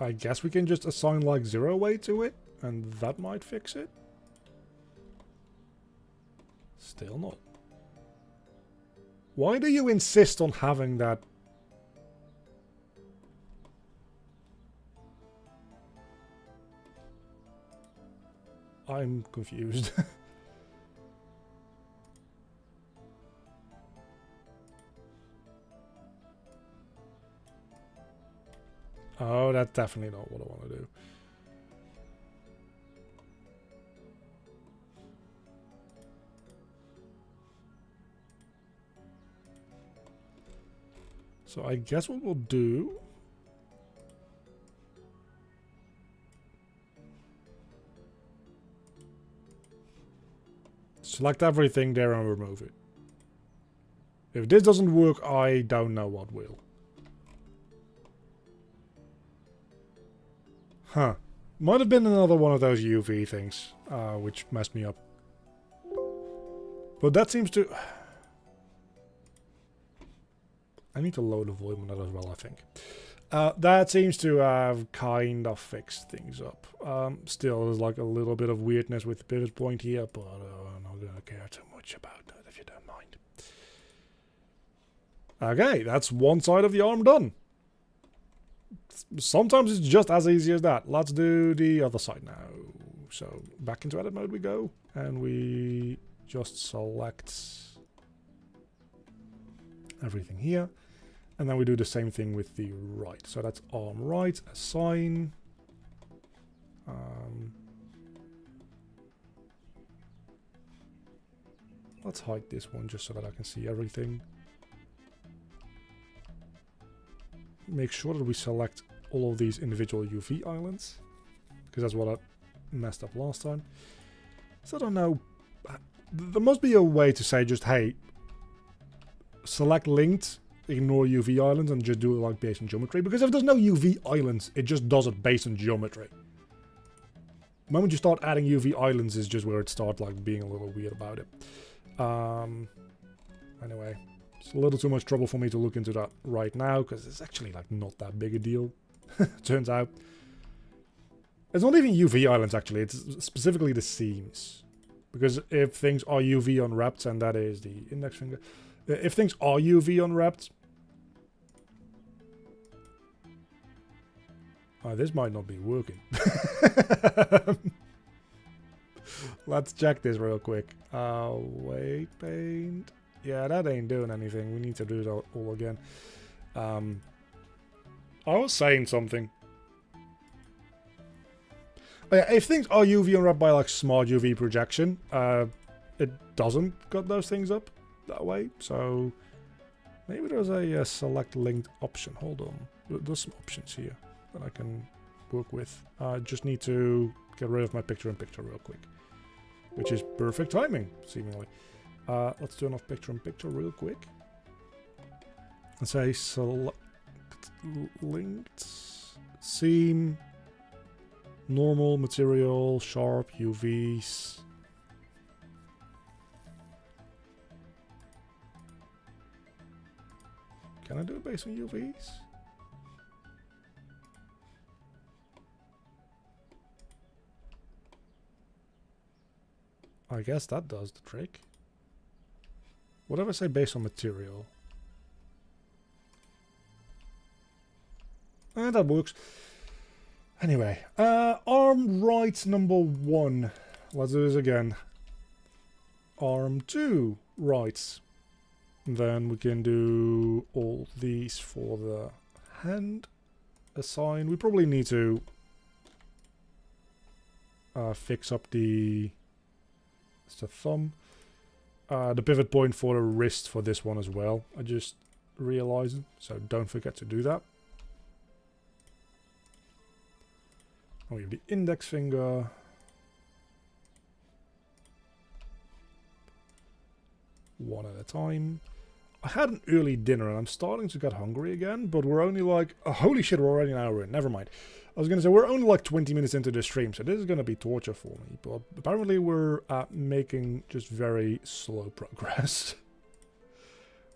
I guess we can just assign like 0 weight to it, and that might fix it. Still not. Why do you insist on having that? I'm confused. Oh, that's definitely not what I want to do. So I guess what we'll do... select everything there and remove it. If this doesn't work, I don't know what will. Huh. Might have been another one of those UV things, which messed me up. But that seems to... I need to load a void on that as well, I think. That seems to have kind of fixed things up. Still, there's like a little bit of weirdness with the pivot point here, but I'm not gonna care too much about that if you don't mind. Okay, that's one side of the arm done. Sometimes it's just as easy as that. Let's do the other side now. So back into edit mode we go, and we just select everything here. And then we do the same thing with the right. So that's arm right, assign. Let's hide this one just so that I can see everything. Make sure that we select all of these individual UV islands, because that's what I messed up last time. So I don't know. There must be a way to say just, hey, select linked, ignore UV islands, and just do it like based on geometry. Because if there's no UV islands, it just does it based on geometry. The moment you start adding UV islands is just where it starts like being a little weird about it. Anyway, it's a little too much trouble for me to look into that right now, because it's actually like not that big a deal. Turns out. It's not even UV islands actually, it's specifically the seams. Because if things are UV unwrapped, and that is the index finger, if things are UV unwrapped, this might not be working. Let's check this real quick. Weight paint. Yeah, that ain't doing anything. We need to do that all again. I was saying something. Oh, yeah, if things are UV unwrapped by like smart UV projection, it doesn't cut those things up that way. So maybe there's a select linked option. Hold on. There's some options here that I can work with. I just need to get rid of my picture-in-picture real quick, which is perfect timing, seemingly. Let's turn off picture-in-picture real quick. And say select linked seam, normal material, sharp, UVs. Can I do it based on UVs? I guess that does the trick. What if I say based on material? And that works. Anyway, arm right number 1. Let's do this again. Arm 2 rights. Then we can do all these for the hand. Assign. We probably need to fix up the thumb. The pivot point for the wrist for this one as well. I just realized, so don't forget to do that. And we have the index finger. One at a time. I had an early dinner and I'm starting to get hungry again, but we're only like, oh, holy shit, we're already an hour in. Never mind. I was going to say, we're only like 20 minutes into the stream, so this is going to be torture for me. But apparently we're making just very slow progress.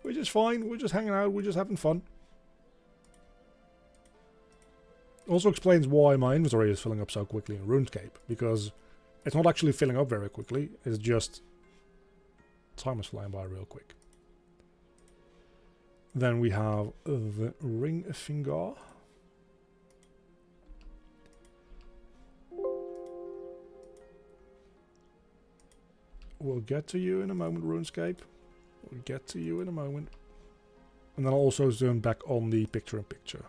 Which is fine. We're just hanging out. We're just having fun. Also explains why my inventory is filling up so quickly in RuneScape. Because it's not actually filling up very quickly. It's just time is flying by real quick. Then we have the ring finger. We'll get to you in a moment, RuneScape. We'll get to you in a moment. And then I'll also zoom back on the picture-in-picture.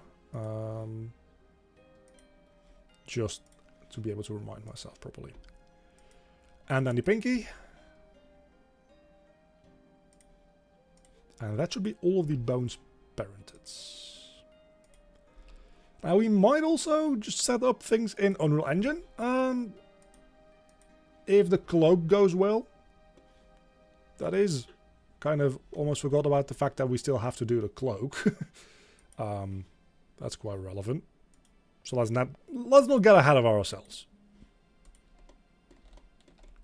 Just to be able to remind myself properly. And then the pinky. And that should be all of the bones parenteds. Now we might also just set up things in Unreal Engine. If the cloak goes well. That is kind of almost forgot about the fact that we still have to do the cloak. That's quite relevant. So let's not get ahead of ourselves.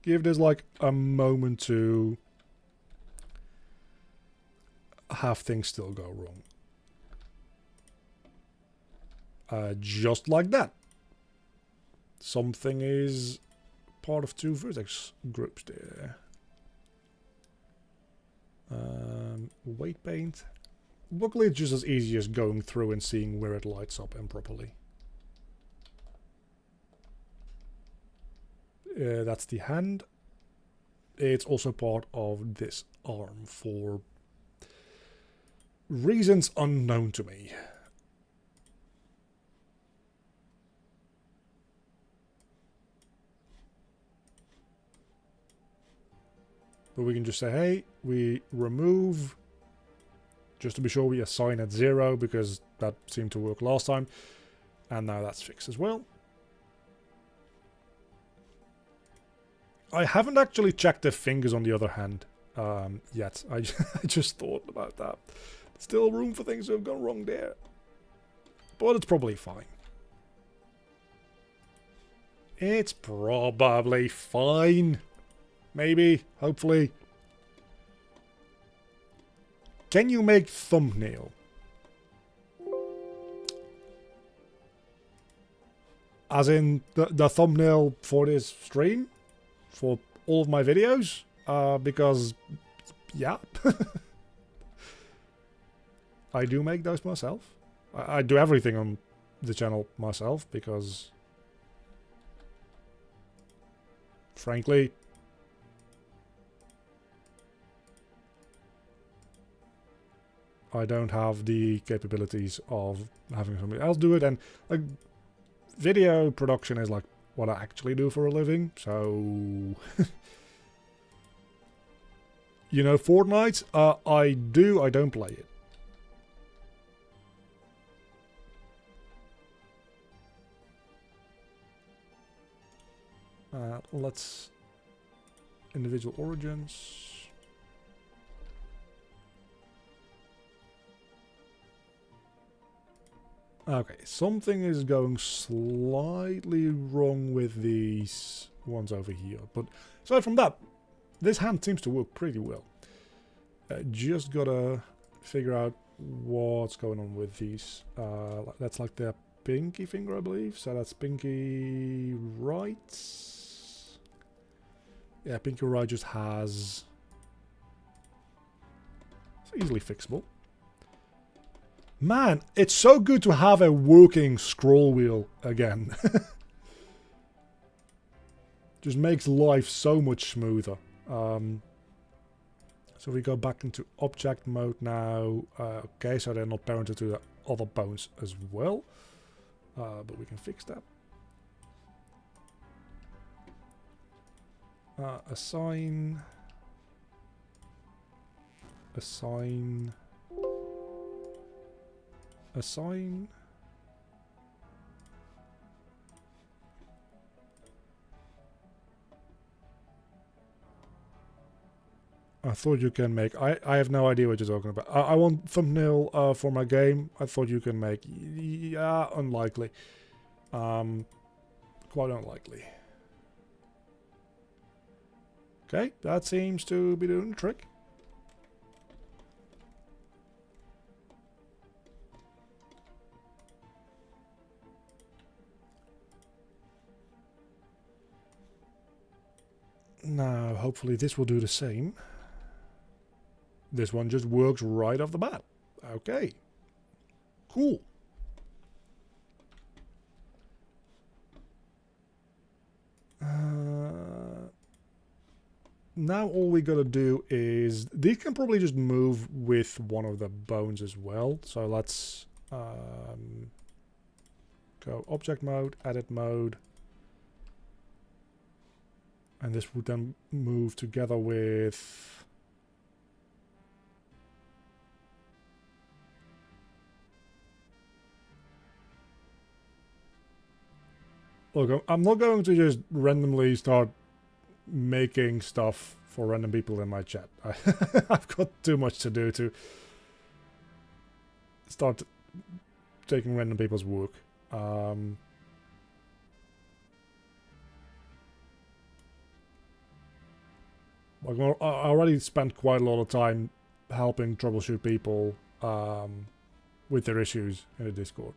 Give this like a moment to have things still go wrong. Just like that. Something is part of 2 vertex groups there. Weight paint. Luckily it's just as easy as going through and seeing where it lights up improperly. That's the hand. It's also part of this arm for reasons unknown to me. But we can just say, hey, we remove, just to be sure we assign at 0, because that seemed to work last time. And now that's fixed as well. I haven't actually checked the fingers on the other hand yet. I just thought about that. Still room for things to have gone wrong there. But it's probably fine. It's probably fine. Maybe, hopefully. Can you make thumbnail? As in the thumbnail for this stream? For all of my videos? Because, yeah. I do make those myself. I do everything on the channel myself because, frankly, I don't have the capabilities of having somebody else do it. And like, video production is like what I actually do for a living. So, you know, Fortnite, I don't play it. Let's individual origins. Okay, something is going slightly wrong with these ones over here. But aside from that, this hand seems to work pretty well. Just gotta figure out what's going on with these. That's like the pinky finger, I believe. So that's pinky right. Yeah, pinky right just has... It's easily fixable. Man, it's so good to have a working scroll wheel again. Just makes life so much smoother. So we go back into object mode now. Okay, so they're not parented to the other bones as well. But we can fix that. Assign. Assign. Assign. I thought you can make... I have no idea what you're talking about. I want thumbnail for my game. I thought you can make... Yeah, unlikely. Quite unlikely. Okay, that seems to be doing the trick. Now, hopefully this will do the same. This one just works right off the bat. Okay. Cool. Now all we gotta do is... These can probably just move with one of the bones as well. So let's go object mode, edit mode. And this would then move together with... Look, I'm not going to just randomly start making stuff for random people in my chat. I've got too much to do to start taking random people's work. I already spent quite a lot of time helping troubleshoot people with their issues in the Discord.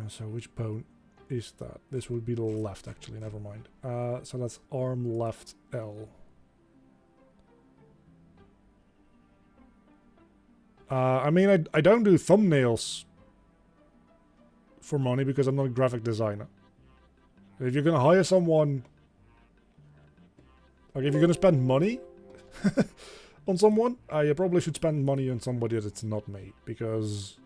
So which bone is that? This would be the left, actually, never mind. So that's arm left L. I mean, I don't do thumbnails for money because I'm not a graphic designer. If you're gonna hire someone, like if you're gonna spend money on someone, you probably should spend money on somebody that's not me, because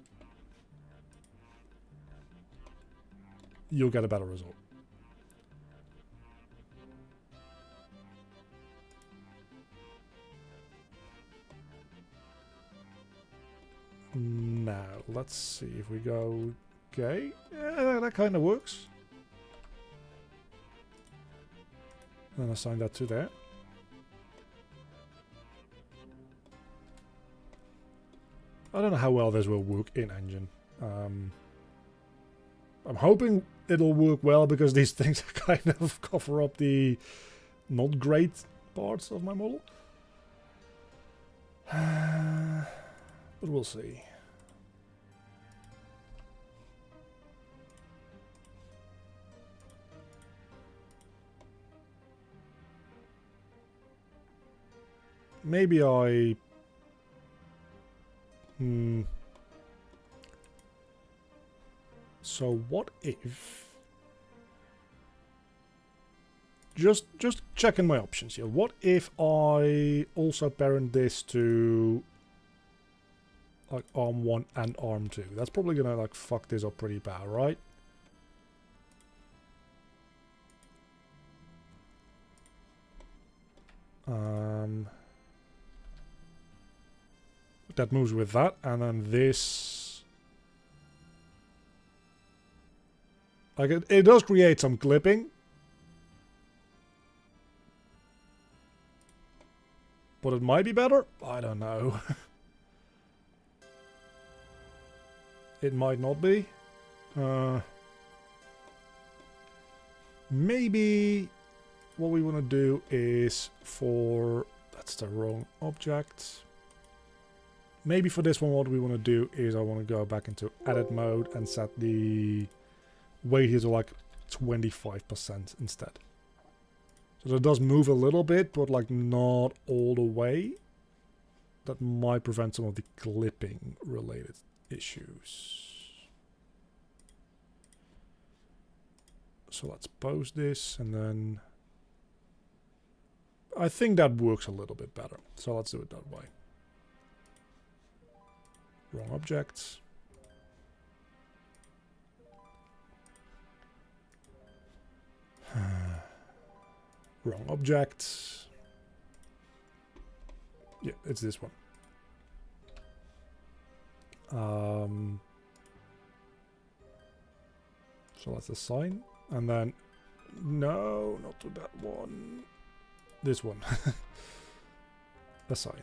you'll get a better result. Now, let's see if we go okay. Yeah, that kind of works. And assign that to there. I don't know how well this will work in engine. I'm hoping it'll work well because these things kind of cover up the not great parts of my model. But we'll see. Maybe I... So what if... Just checking my options here. What if I also parent this to like arm 1 and arm 2? That's probably gonna like fuck this up pretty bad, right? That moves with that, and then this, like it does create some clipping, but it might be better. I don't know. It might not be. Maybe what we want to do is for... That's the wrong object. Maybe for this one what we want to do is I want to go back into edit mode and set the weight here to like 25% instead. So that does move a little bit, but like not all the way. That might prevent some of the clipping related issues. So let's pause this, and then I think that works a little bit better. So let's do it that way. Wrong object. Wrong object. Yeah, it's this one. So let's assign, and then no, not to that one. This one. Assign.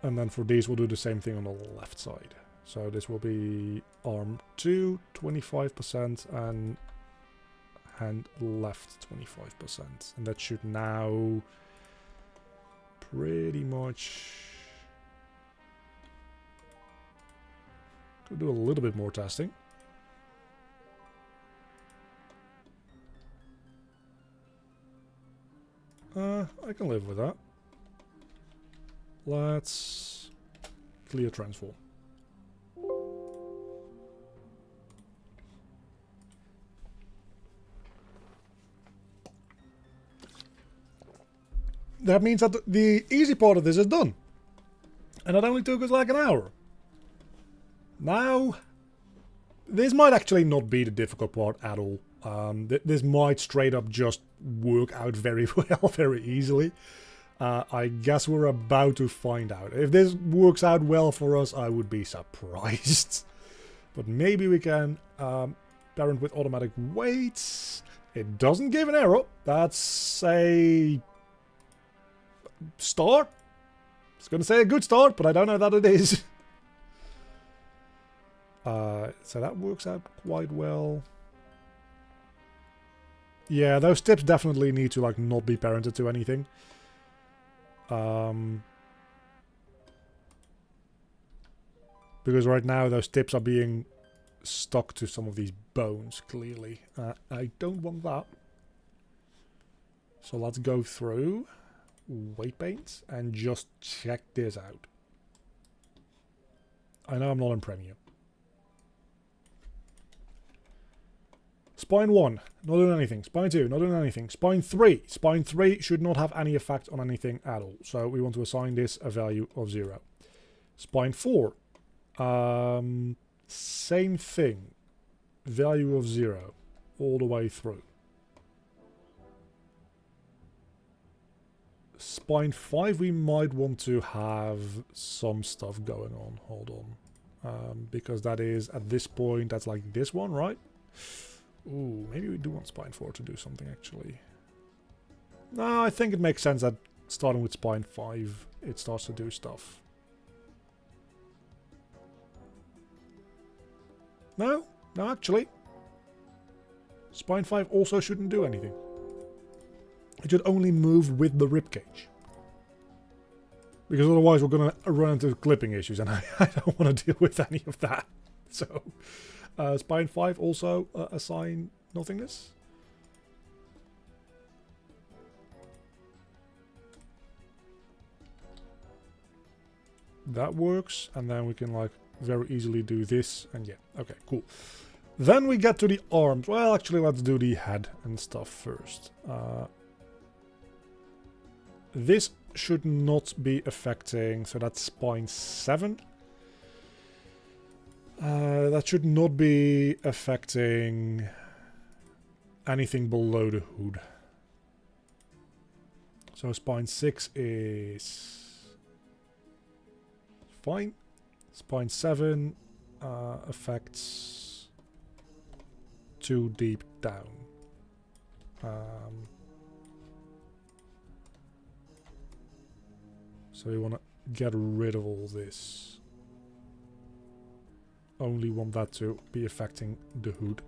And then for these, we'll do the same thing on the left side. So this will be arm 2, 25%, and hand left 25%. And that should now pretty much... Could do a little bit more testing. I can live with that. Let's clear transform. That means that the easy part of this is done. And it only took us like an hour. Now, this might actually not be the difficult part at all. This might straight up just work out very well, very easily. I guess we're about to find out. If this works out well for us, I would be surprised. But maybe we can parent with automatic weights. It doesn't give an error. That's a start. It's going to say a good start, but I don't know that it is. So that works out quite well. Yeah, those tips definitely need to like not be parented to anything. Because right now those tips are being stuck to some of these bones, clearly. I don't want that. So let's go through weight paint and just check this out. I know I'm not in Premium. Spine 1, not doing anything. Spine 2, not doing anything. Spine 3. Spine 3 should not have any effect on anything at all. So we want to assign this a value of 0. Spine 4. Same thing. Value of 0. All the way through. Spine 5 we might want to have some stuff going on. Hold on. Because that is, at this point, that's like this one, right? Ooh, maybe we do want Spine 4 to do something, actually. No, I think it makes sense that starting with Spine 5, it starts to do stuff. No? No, actually. Spine 5 also shouldn't do anything. It should only move with the ribcage. Because otherwise we're going to run into clipping issues, and I don't want to deal with any of that. So... Spine 5 also assign nothingness. That works, and then we can like very easily do this, and yeah, okay, cool. Then we get to the arms. Well, actually, let's do the head and stuff first. This should not be affecting, so that's spine 7. That should not be affecting anything below the hood. So spine 6 is fine. Spine 7 affects too deep down. So we want to get rid of all this. Only want that to be affecting the hood.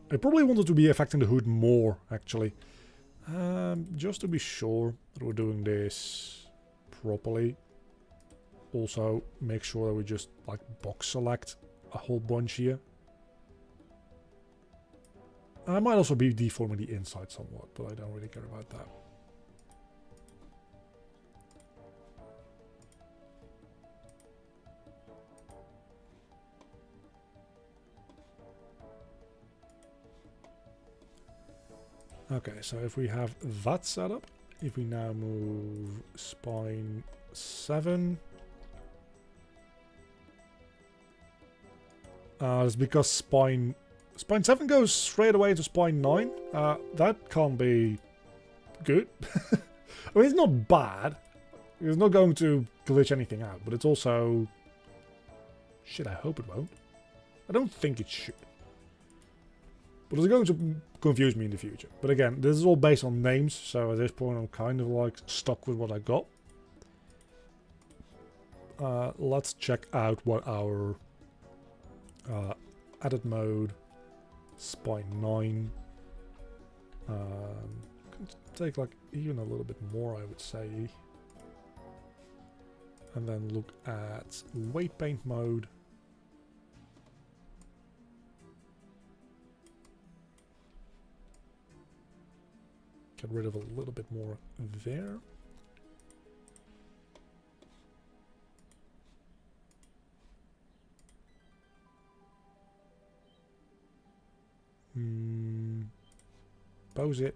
I probably wanted to be affecting the hood more, actually. Just to be sure that we're doing this properly. Also, make sure that we just like box select a whole bunch here. I might also be deforming the inside somewhat, but I don't really care about that. Okay, so if we have that set up, if we now move spine 7, it's because spine 7 goes straight away to spine 9. That can't be good. I mean, it's not bad. It's not going to glitch anything out, but it's also... Shit, I hope it won't. I don't think it should. But it's going to confuse me in the future. But again, this is all based on names, so at this point I'm kind of like stuck with what I got. Let's check out what our edit mode, spine 9. Can take like even a little bit more, I would say. And then look at weight paint mode. Get rid of a little bit more there. Pose it.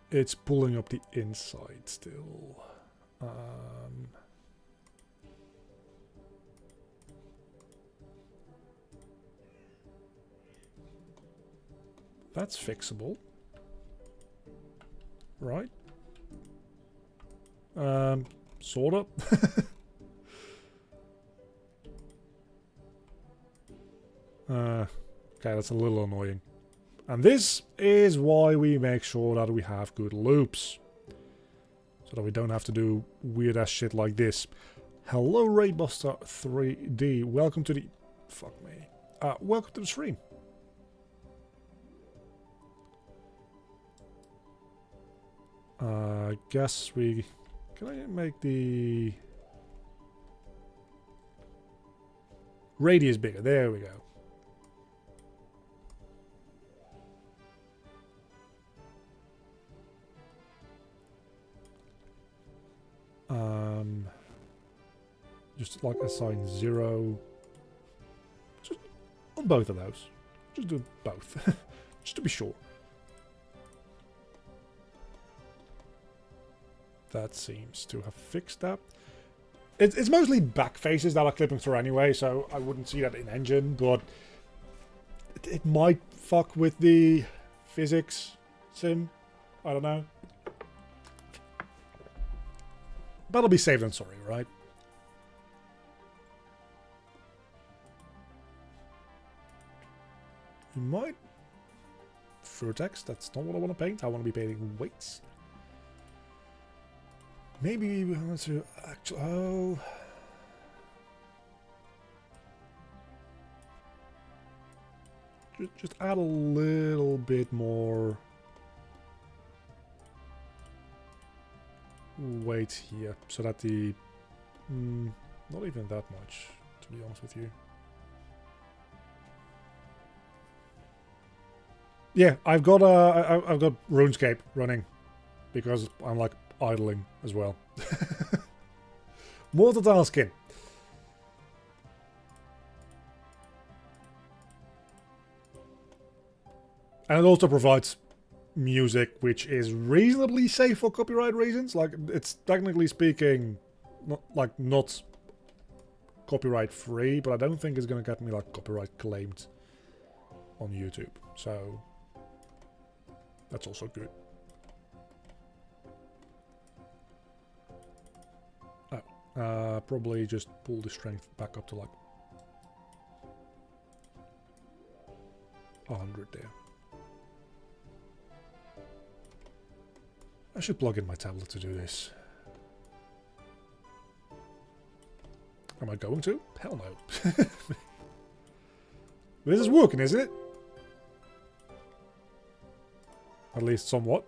It's pulling up the inside still. Um, That's fixable. Right? Sort of. Okay, that's a little annoying. And this is why we make sure that we have good loops. So that we don't have to do weird ass shit like this. Hello Raidbuster 3D. Welcome to the... Fuck me. Welcome to the stream. I guess we... Can I make the... radius bigger? There we go. Just like assign 0. Just on both of those. Just do both. Just to be sure. That seems to have fixed that. It's mostly back faces that are clipping through anyway, so I wouldn't see that in engine, but it might fuck with the physics sim. I don't know. Better be safe than sorry, right? You might... Vertex, that's not what I want to paint. I want to be painting weights. Maybe we want to actually... Oh... Just add a little bit more... weight here, so that the... not even that much, to be honest with you. Yeah, I've got RuneScape running because I'm like idling as well. Multitasking. And it also provides music which is reasonably safe for copyright reasons. Like, it's technically speaking not copyright free, but I don't think it's gonna get me like copyright claimed on YouTube. So that's also good. Oh, probably just pull the strength back up to like 100 there. I should plug in my tablet to do this. Am I going to? Hell no. This is working, isn't it? At least somewhat.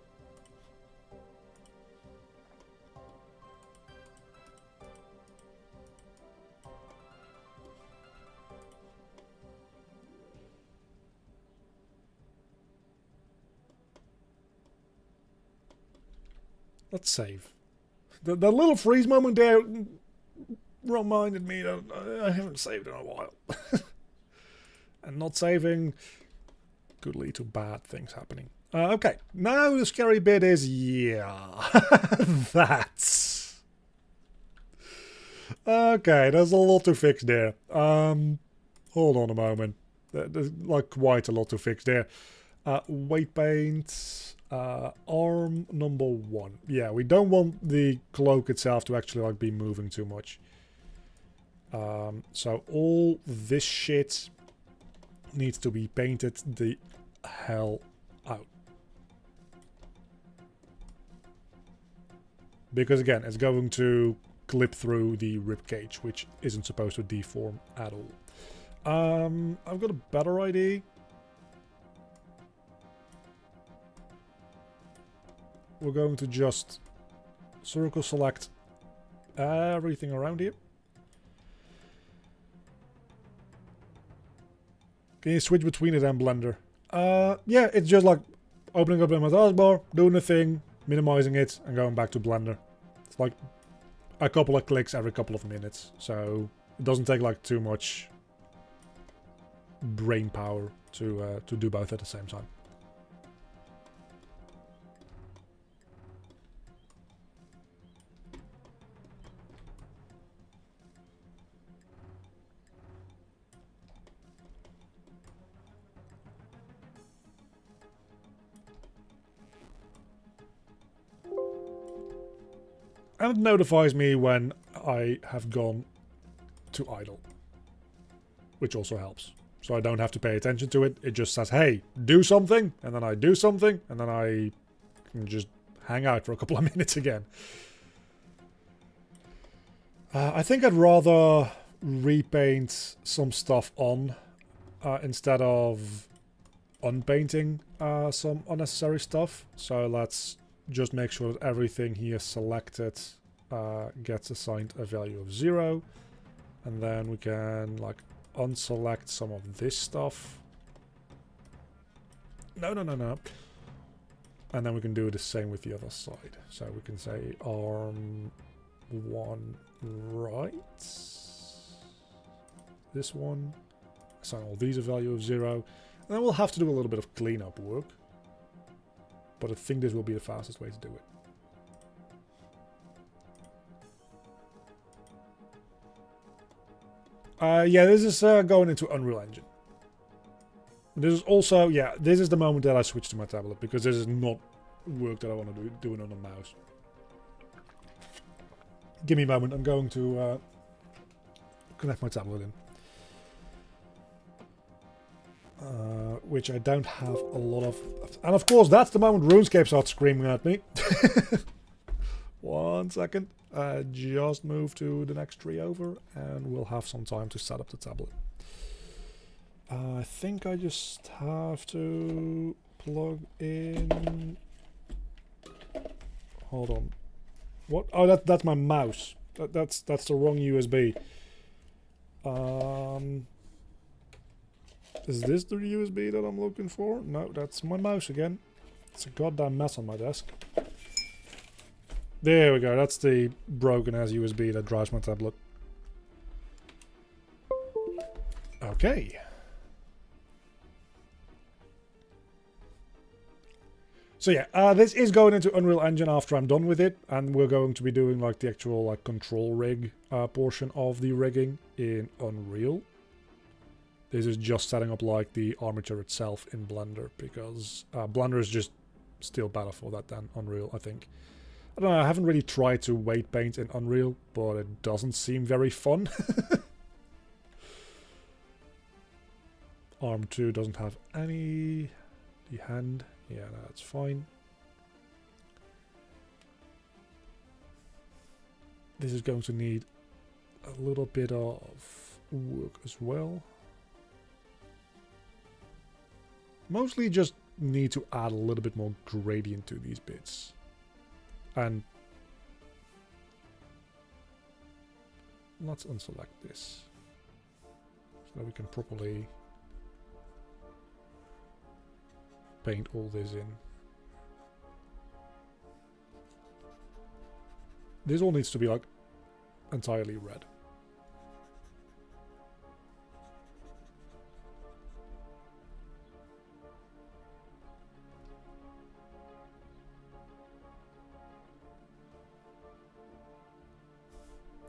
Let's save. The little freeze moment there reminded me that I haven't saved in a while. And not saving could lead to bad things happening. Okay, now the scary bit is, yeah, that's... Okay, there's a lot to fix there. Hold on a moment. There's like quite a lot to fix there. Weight paint, arm number 1. Yeah, we don't want the cloak itself to actually like be moving too much. So all this shit needs to be painted the hell out. Because again, it's going to clip through the ribcage, which isn't supposed to deform at all. I've got a better idea. We're going to just circle select everything around here. Can you switch between it and Blender? Yeah, it's just like opening up my taskbar, doing a thing, minimizing it, and going back to Blender. It's like a couple of clicks every couple of minutes, so it doesn't take like too much brain power to do both at the same time. And it notifies me when I have gone to idle, which also helps. So I don't have to pay attention to it. It just says, hey, do something, and then I do something, and then I can just hang out for a couple of minutes again. I think I'd rather repaint some stuff on instead of unpainting some unnecessary stuff. So let's just make sure that everything here selected gets assigned a value of 0. And then we can like unselect some of this stuff. No. And then we can do the same with the other side. So we can say arm 1 right. This one. Assign all these a value of 0. And then we'll have to do a little bit of cleanup work. But I think this will be the fastest way to do it. Yeah, this is going into Unreal Engine. This is also, yeah, this is the moment that I switch to my tablet, because this is not work that I want to do doing on a mouse. Give me a moment, I'm going to connect my tablet in. Which I don't have a lot of. And of course, that's the moment RuneScape starts screaming at me. 1 second. Just move to the next tree over, and we'll have some time to set up the tablet. I think I just have to plug in. Hold on. What? Oh, that's my mouse. That's the wrong USB. Is this the USB that I'm looking for? No, that's my mouse again. It's a goddamn mess on my desk. There we go, that's the broken ass USB that drives my tablet. Okay. So yeah, this is going into Unreal Engine after I'm done with it, and we're going to be doing like the actual like control rig portion of the rigging in Unreal. This is just setting up like the armature itself in Blender, because Blender is just still better for that than Unreal, I think. I don't know, I haven't really tried to weight paint in Unreal, but it doesn't seem very fun. Arm 2 doesn't have any. The hand, yeah, no, that's fine. This is going to need a little bit of work as well. Mostly just need to add a little bit more gradient to these bits. And let's unselect this so that we can properly paint all this in. This all needs to be like entirely red.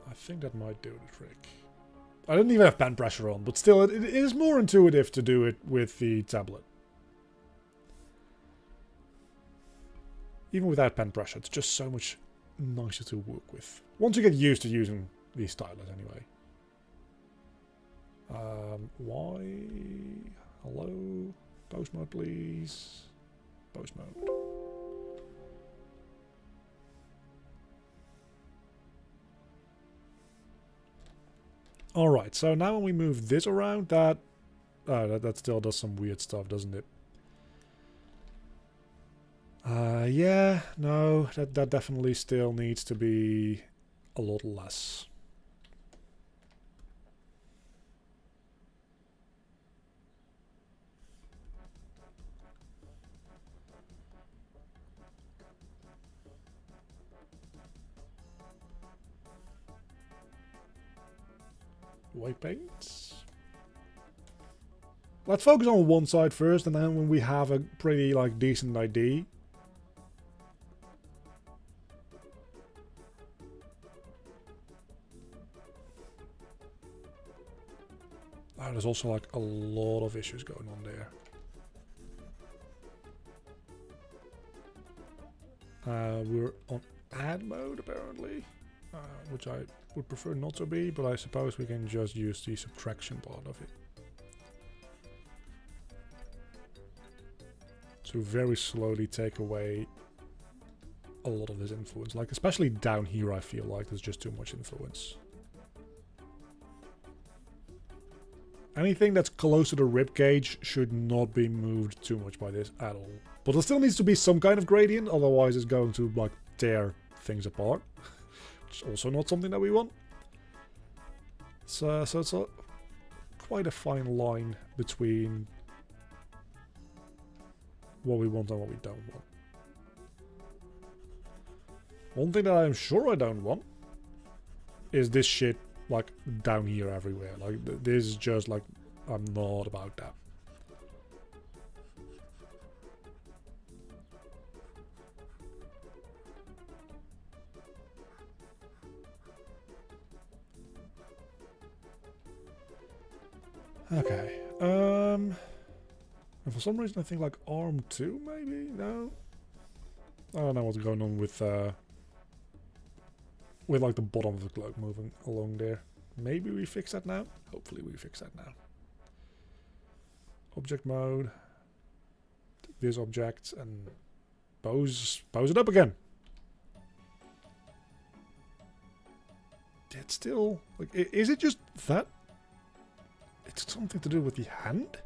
I think that might do the trick. I didn't even have pen pressure on, but still, it is more intuitive to do it with the tablet. Even without pen pressure, it's just so much nicer to work with. Once you get used to using these stylus anyway. Why? Hello? Post mode, please. Post mode. Alright, so now when we move this around, that still does some weird stuff, doesn't it? Yeah, no, that definitely still needs to be a lot less. White paint. Let's focus on one side first, and then when we have a pretty like decent ID. Oh, there's also like a lot of issues going on there. We're on add mode apparently, which I would prefer not to be, but I suppose we can just use the subtraction part of it to very slowly take away a lot of this influence. Like, especially down here, I feel like there's just too much influence. Anything that's close to the rib cage should not be moved too much by this at all. But there still needs to be some kind of gradient, otherwise it's going to like tear things apart. Which is also not something that we want. So it's quite a fine line between what we want and what we don't want. One thing that I'm sure I don't want is this shit like down here everywhere. Like this is just like, I'm not about that. Okay. And for some reason I think like arm 2 maybe? No? I don't know what's going on with like the bottom of the cloak moving along there. Maybe we fix that now? Hopefully we fix that now. Object mode. Take this object and pose it up again. It's still like, is it just that? It's something to do with the hand?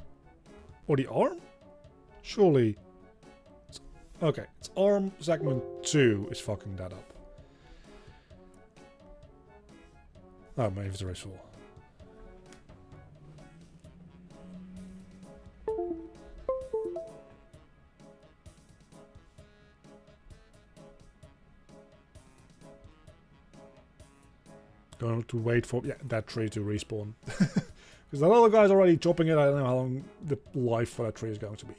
Or the arm? Surely. Okay, it's arm segment 2 is fucking that up. Oh, my inventory is full. Going to wait for that tree to respawn. Because that other guy's already chopping it. I don't know how long the life for that tree is going to be.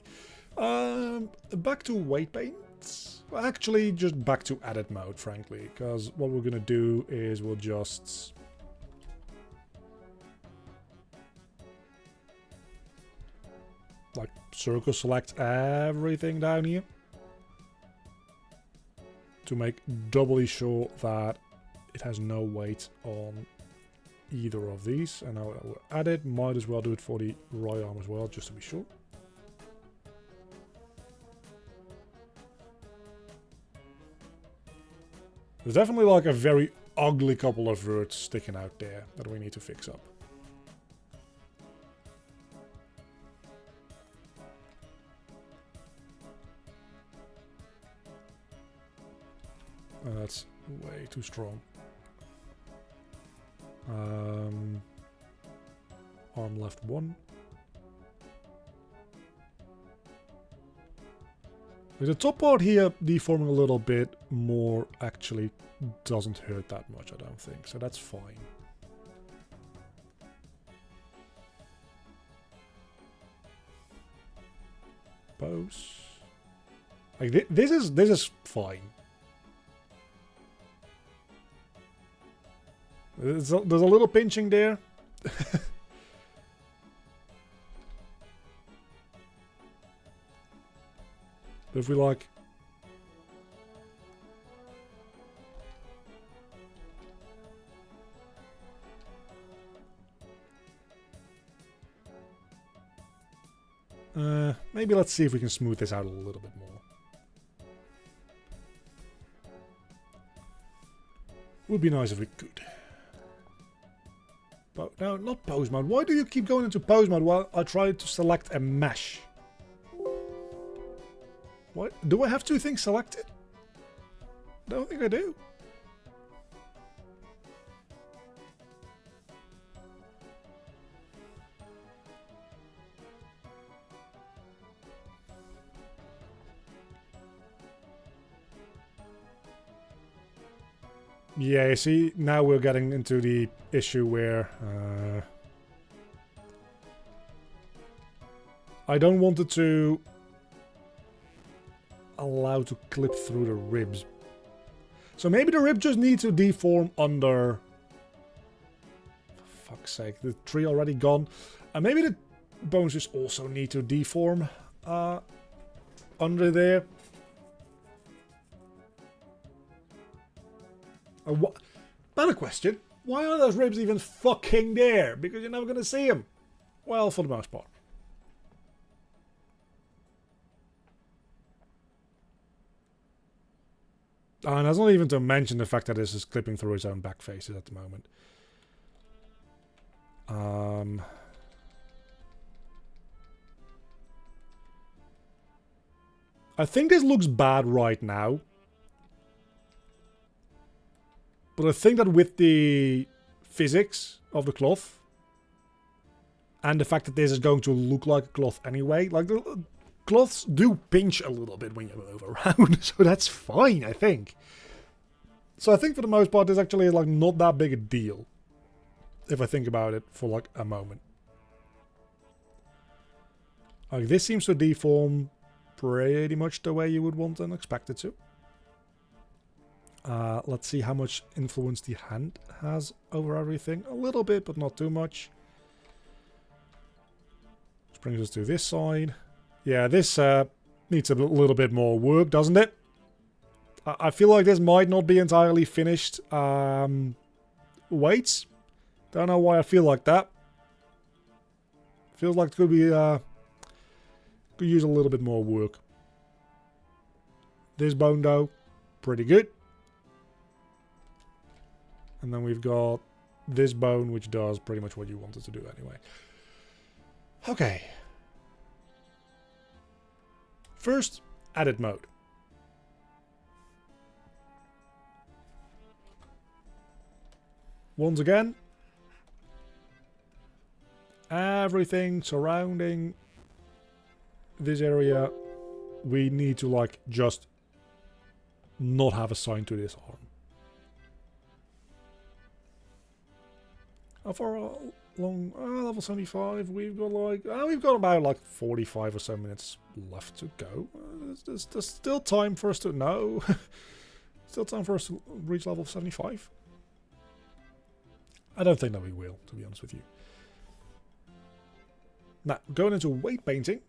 Back to weight paints. Well, actually, just back to edit mode, frankly. Because what we're going to do is we'll just... like circle select everything down here. To make doubly sure that it has no weight on either of these. And now we'll add it. Might as well do it for the right arm as well, just to be sure. There's definitely like a very ugly couple of words sticking out there that we need to fix up. That's way too strong. Arm left 1. The top part here deforming a little bit more actually doesn't hurt that much, I don't think. So that's fine. Pose. Like this is fine. There's a little pinching there. But if we like... maybe let's see if we can smooth this out a little bit more. Would be nice if we could. No, not pose mode. Why do you keep going into pose mode while I try to select a mesh? What? Do I have two things selected? I don't think I do. Yeah, you see, now we're getting into the issue where I don't want it to allow to clip through the ribs. So maybe the rib just needs to deform under... For fuck's sake, the tree already gone. And maybe the bones just also need to deform under there. Better question. Why are those ribs even fucking there? Because you're never going to see them. Well, for the most part. And that's not even to mention the fact that this is clipping through its own back faces at the moment. I think this looks bad right now. But I think that with the physics of the cloth and the fact that this is going to look like a cloth anyway, like the cloths do pinch a little bit when you move around, so that's fine, I think. So I think for the most part, this actually is like not that big a deal, if I think about it for like a moment. Like this seems to deform pretty much the way you would want and expect it to. Let's see how much influence the hand has over everything. A little bit, but not too much. Which brings us to this side. Yeah, this needs a little bit more work, doesn't it? I feel like this might not be entirely finished. Weights. Don't know why I feel like that. Feels like it could be could use a little bit more work. This bone though, pretty good. And then we've got this bone, which does pretty much what you wanted to do anyway. Okay. First, edit mode. Once again, everything surrounding this area, we need to like just not have assigned to this arm. How far along? Level 75. We've got like we've got about like 45 or so minutes left to go. There's still time for us to know. Still time for us to reach level 75. I don't think that we will, to be honest with you. Now, going into weight painting.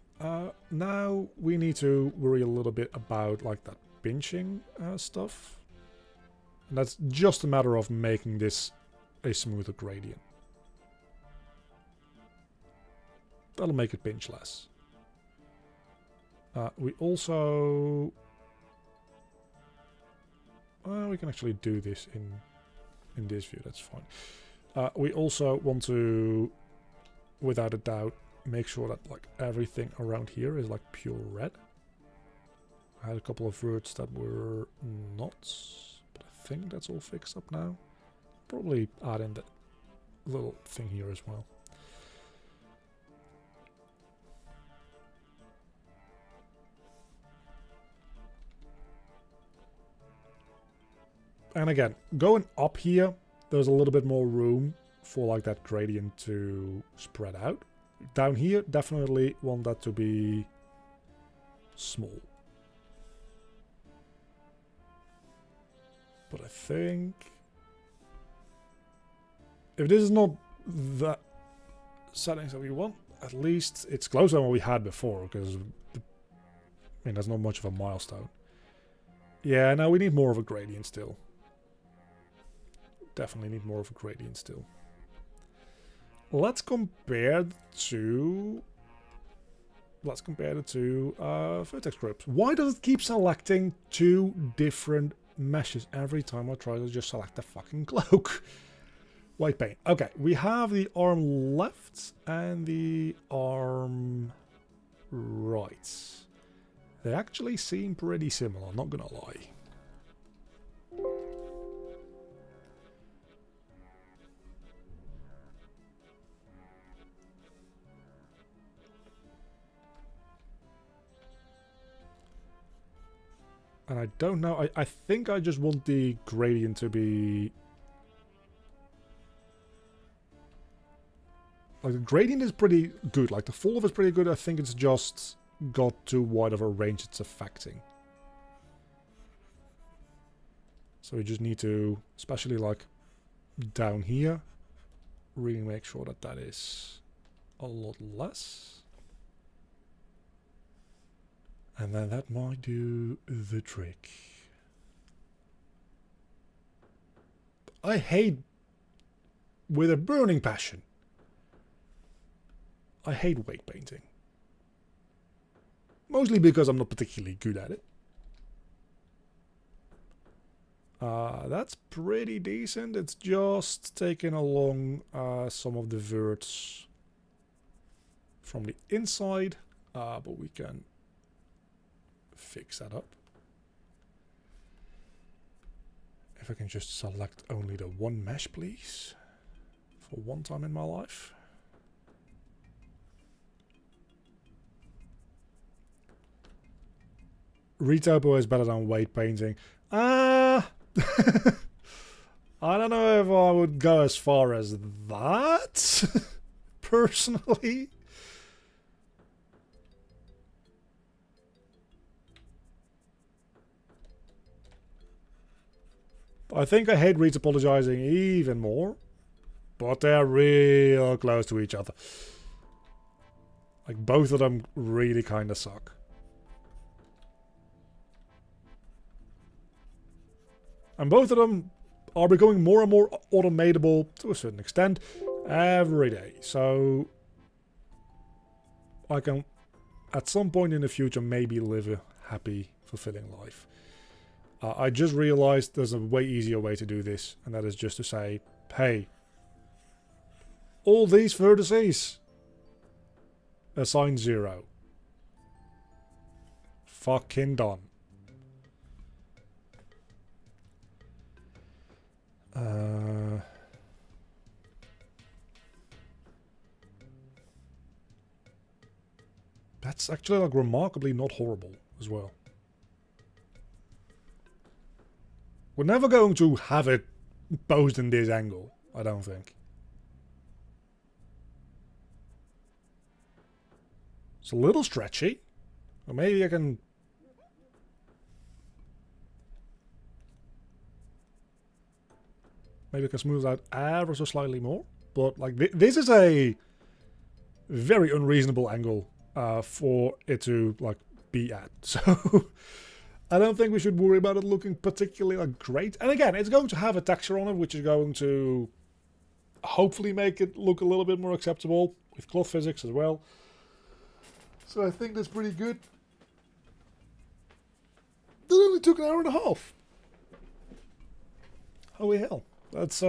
Now we need to worry a little bit about like that pinching stuff. And that's just a matter of making this a smoother gradient. That'll make it pinch less. We also... we can actually do this in this view, that's fine. We also want to, without a doubt, make sure that like everything around here is like pure red. I had a couple of words that were not, but I think that's all fixed up now. Probably add in that little thing here as well. And again, going up here, there's a little bit more room for like that gradient to spread out. Down here, definitely want that to be small. But I think if this is not the settings that we want, at least it's closer than what we had before, because I mean that's not much of a milestone. Yeah, now we need more of a gradient still. Definitely need more of a gradient still. Let's compare the two vertex groups. Why does it keep selecting two different meshes every time I try to just select the fucking cloak? White paint. Okay, we have the arm left and the arm right. They actually seem pretty similar, not gonna lie. And I don't know, I think I just want the gradient to be... Like the gradient is pretty good, like the fall off is pretty good, I think it's just got too wide of a range it's affecting. So we just need to, especially like down here, really make sure that that is a lot less. And then that might do the trick. I hate with a burning passion. I hate weight painting. Mostly because I'm not particularly good at it. That's pretty decent. It's just taking along some of the verts from the inside, but we can fix that up. If I can just select only the one mesh, please, for one time in my life. Retopo is better than weight painting. I don't know if I would go as far as that, personally. I think I hate retopologizing even more, but they're real close to each other. Like, both of them really kind of suck. And both of them are becoming more and more automatable to a certain extent every day. So I can, at some point in the future, maybe live a happy, fulfilling life. I just realized there's a way easier way to do this, and that is just to say, hey, all these vertices assign 0. Fucking done. That's actually like remarkably not horrible as well. We're never going to have it posed in this angle, I don't think. It's a little stretchy. Or maybe I can... Maybe I can smooth out ever so slightly more. But like this is a very unreasonable angle for it to like be at. So I don't think we should worry about it looking particularly like great. And again, it's going to have a texture on it, which is going to hopefully make it look a little bit more acceptable with cloth physics as well. So I think that's pretty good. That only took an hour and a half. Holy hell. That's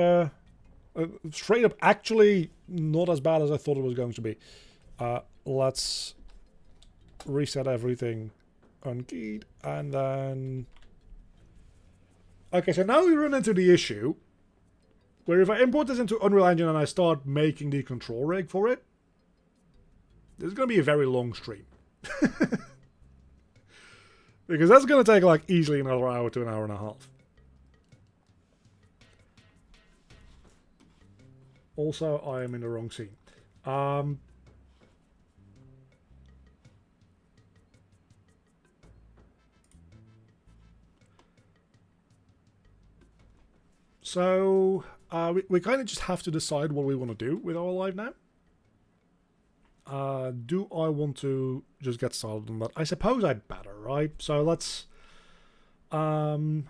straight up actually not as bad as I thought it was going to be. Let's reset everything unkeyed, and then... Okay, so now we run into the issue where if I import this into Unreal Engine and I start making the control rig for it, this is going to be a very long stream. Because that's going to take like easily another hour to an hour and a half. Also, I am in the wrong scene. So, we kind of just have to decide what we want to do with our live now. Do I want to just get started on that? I suppose I'd better, right? So let's open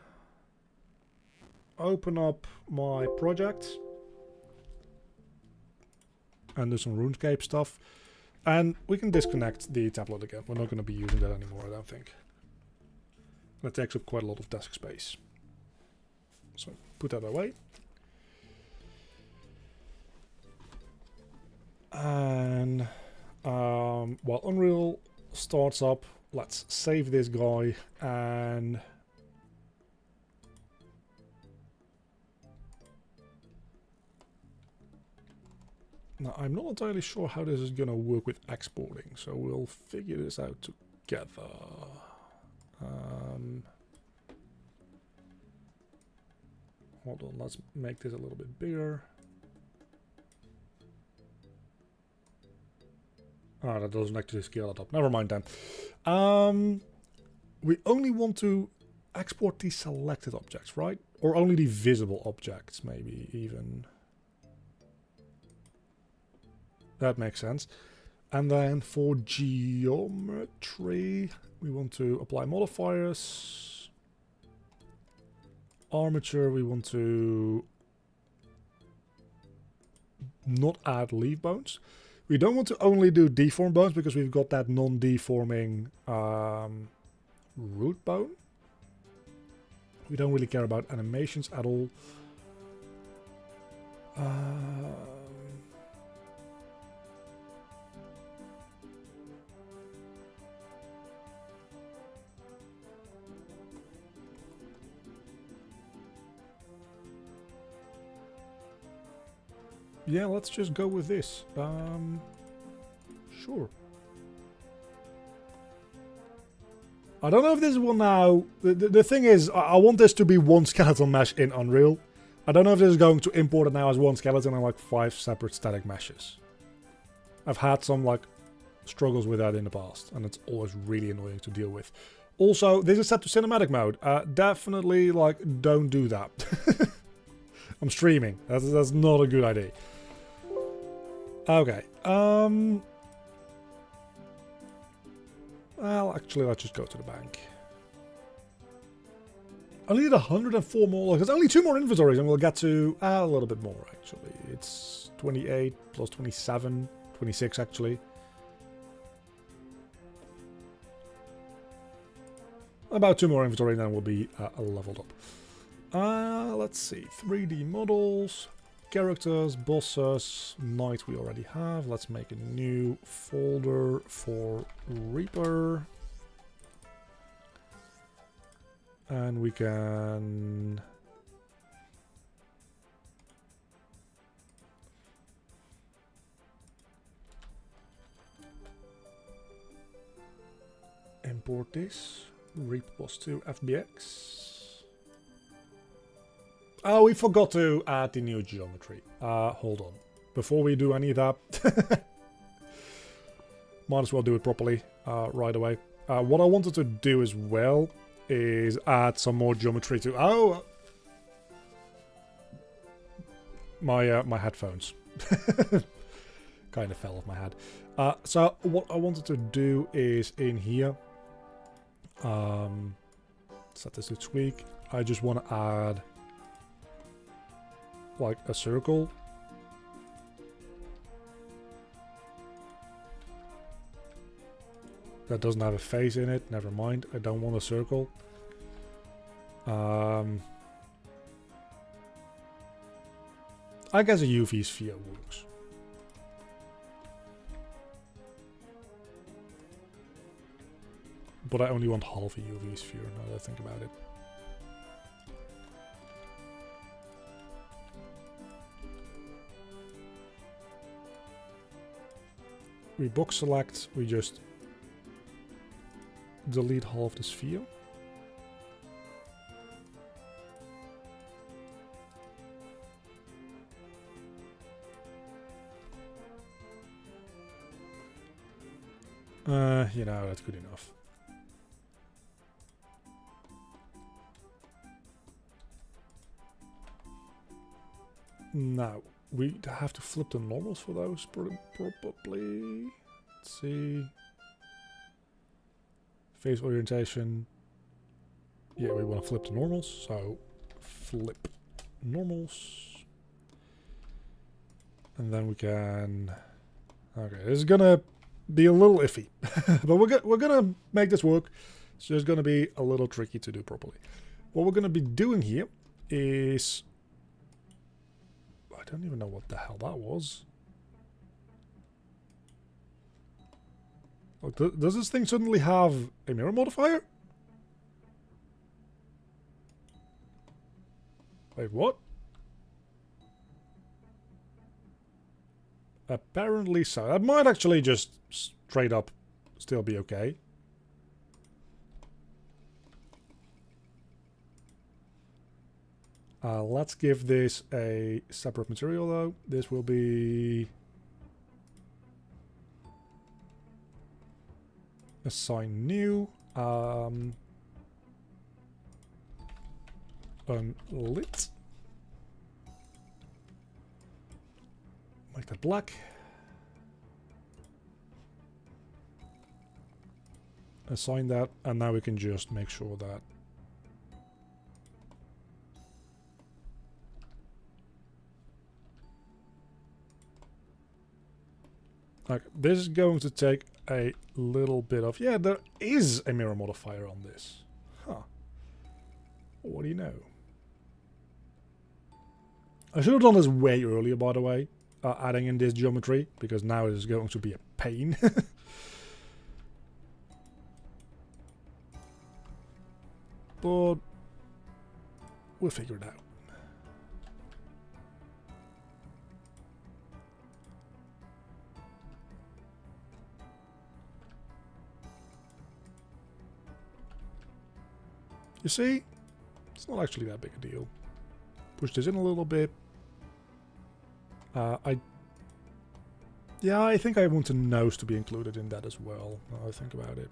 up my project and do some RuneScape stuff. And we can disconnect the tablet again. We're not going to be using that anymore, I don't think. That takes up quite a lot of desk space. So put that away. And while Unreal starts up, let's save this guy and now I'm not entirely sure how this is going to work with exporting, so we'll figure this out together. Hold on, let's make this a little bit bigger. Ah, that doesn't actually scale it up. Never mind then. We only want to export the selected objects, right? Or only the visible objects, maybe even. That makes sense. And then for geometry, we want to apply modifiers. Armature, we want to not add leaf bones. We don't want to only do deform bones because we've got that non-deforming root bone. We don't really care about animations at all. Yeah, let's just go with this. Sure. I don't know if this will now... The thing is, I want this to be one skeleton mesh in Unreal. I don't know if this is going to import it now as one skeleton and like 5 separate static meshes. I've had some like struggles with that in the past, and it's always really annoying to deal with. Also, this is set to cinematic mode. Definitely, like, don't do that. I'm streaming. That's not a good idea. Okay. Well, actually, let's just go to the bank. I need 104 more. There's only 2 more inventories, and we'll get to a little bit more, actually. It's 28 plus 27. 26, actually. About 2 more inventory, and then we'll be leveled up. Let's see. 3D models. Characters, bosses, knight we already have. Let's make a new folder for Reaper. And we can... import this. Reaper boss to FBX. Oh, we forgot to add the new geometry. Hold on. Before we do any of that, might as well do it properly right away. What I wanted to do as well is add some more geometry to... Oh! My headphones. Kind of fell off my head. So what I wanted to do is in here... set this to tweak. I just want to add... like a circle. That doesn't have a face in it. Never mind. I don't want a circle. I guess a UV sphere works. But I only want half a UV sphere now that I think about it. We box select, we just delete half the sphere. You know, that's good enough. Now, we have to flip the normals for those, probably. Let's see. Face orientation. Yeah, we want to flip the normals, so flip normals. And then we can... Okay, this is gonna be a little iffy. But we're gonna make this work. It's just gonna be a little tricky to do properly. What we're gonna be doing here is... I don't even know what the hell that was. Look, does this thing suddenly have a mirror modifier? Wait, what? Apparently so. That might actually just straight up still be okay. Let's give this a separate material though. This will be... assign new. Unlit. Make that black. Assign that, and now we can just make sure that Okay, this is going to take a little bit of... Yeah, there is a mirror modifier on this. Huh. What do you know? I should have done this way earlier, by the way. Adding in this geometry, because now it is going to be a pain. But we'll figure it out. You see, it's not actually that big a deal. Push this in a little bit. Yeah, I think I want a nose to be included in that as well, now I think about it.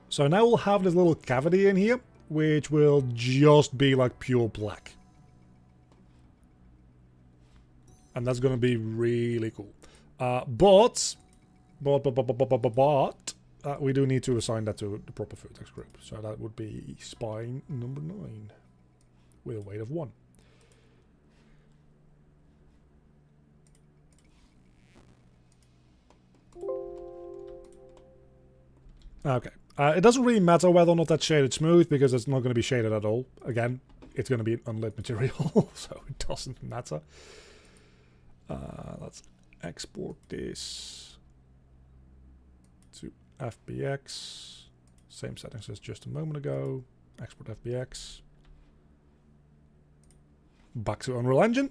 So now we'll have this little cavity in here, which will just be like pure black. And that's gonna be really cool. But we do need to assign that to the proper vertex group. So that would be spine number 9 with a weight of 1. Okay. It doesn't really matter whether or not that's shaded smooth, because it's not going to be shaded at all. Again, it's going to be an unlit material, so it doesn't matter. Let's export this to FBX. Same settings as just a moment ago. Export FBX. Back to Unreal Engine.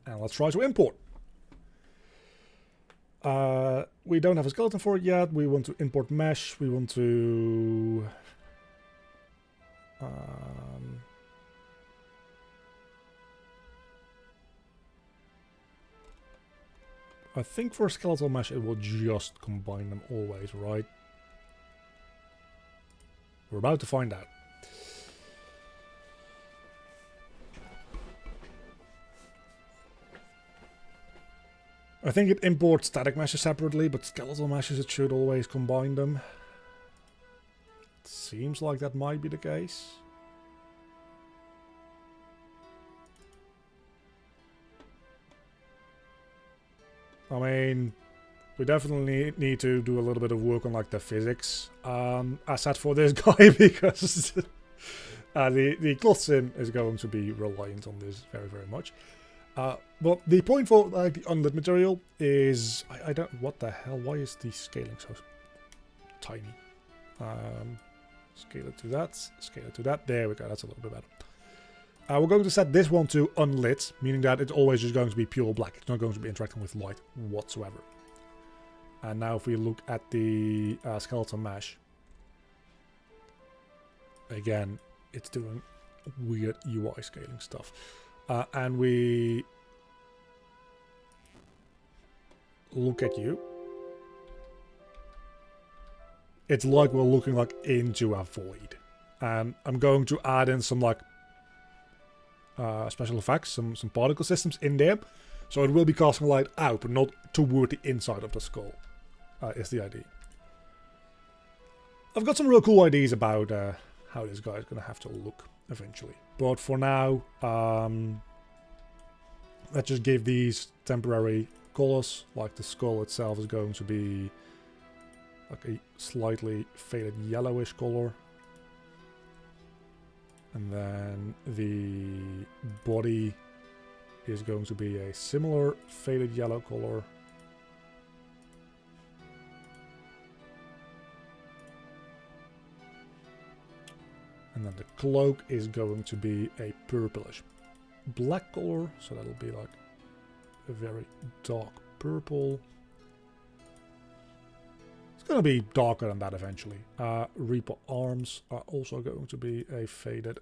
And let's try to import. We don't have a skeleton for it yet. We want to import mesh. We want to... I think for skeletal mesh it will just combine them always, right? We're about to find out. I think it imports static meshes separately, but skeletal meshes it should always combine them. It seems like that might be the case. I mean, we definitely need to do a little bit of work on like the physics asset for this guy, because the cloth sim is going to be reliant on this very, very much. But the point for like the unlit material is I don't, what the hell, why is the scaling so tiny? Scale it to that, scale it to that. There we go, that's a little bit better. We're going to set this one to unlit, meaning that it's always just going to be pure black. It's not going to be interacting with light whatsoever. And now if we look at the skeleton mesh, again, it's doing weird UI scaling stuff. And we look at you. It's like we're looking like into a void. And I'm going to add in some like special effects, some particle systems in there. So it will be casting light out, but not toward the inside of the skull, is the idea. I've got some real cool ideas about how this guy is going to have to look eventually. But for now, let's just give these temporary colors. Like the skull itself is going to be like a slightly faded yellowish color. And then the body is going to be a similar faded yellow color. And then the cloak is going to be a purplish black color, so that'll be like a very dark purple. It's going to be darker than that eventually. Reaper arms are also going to be a faded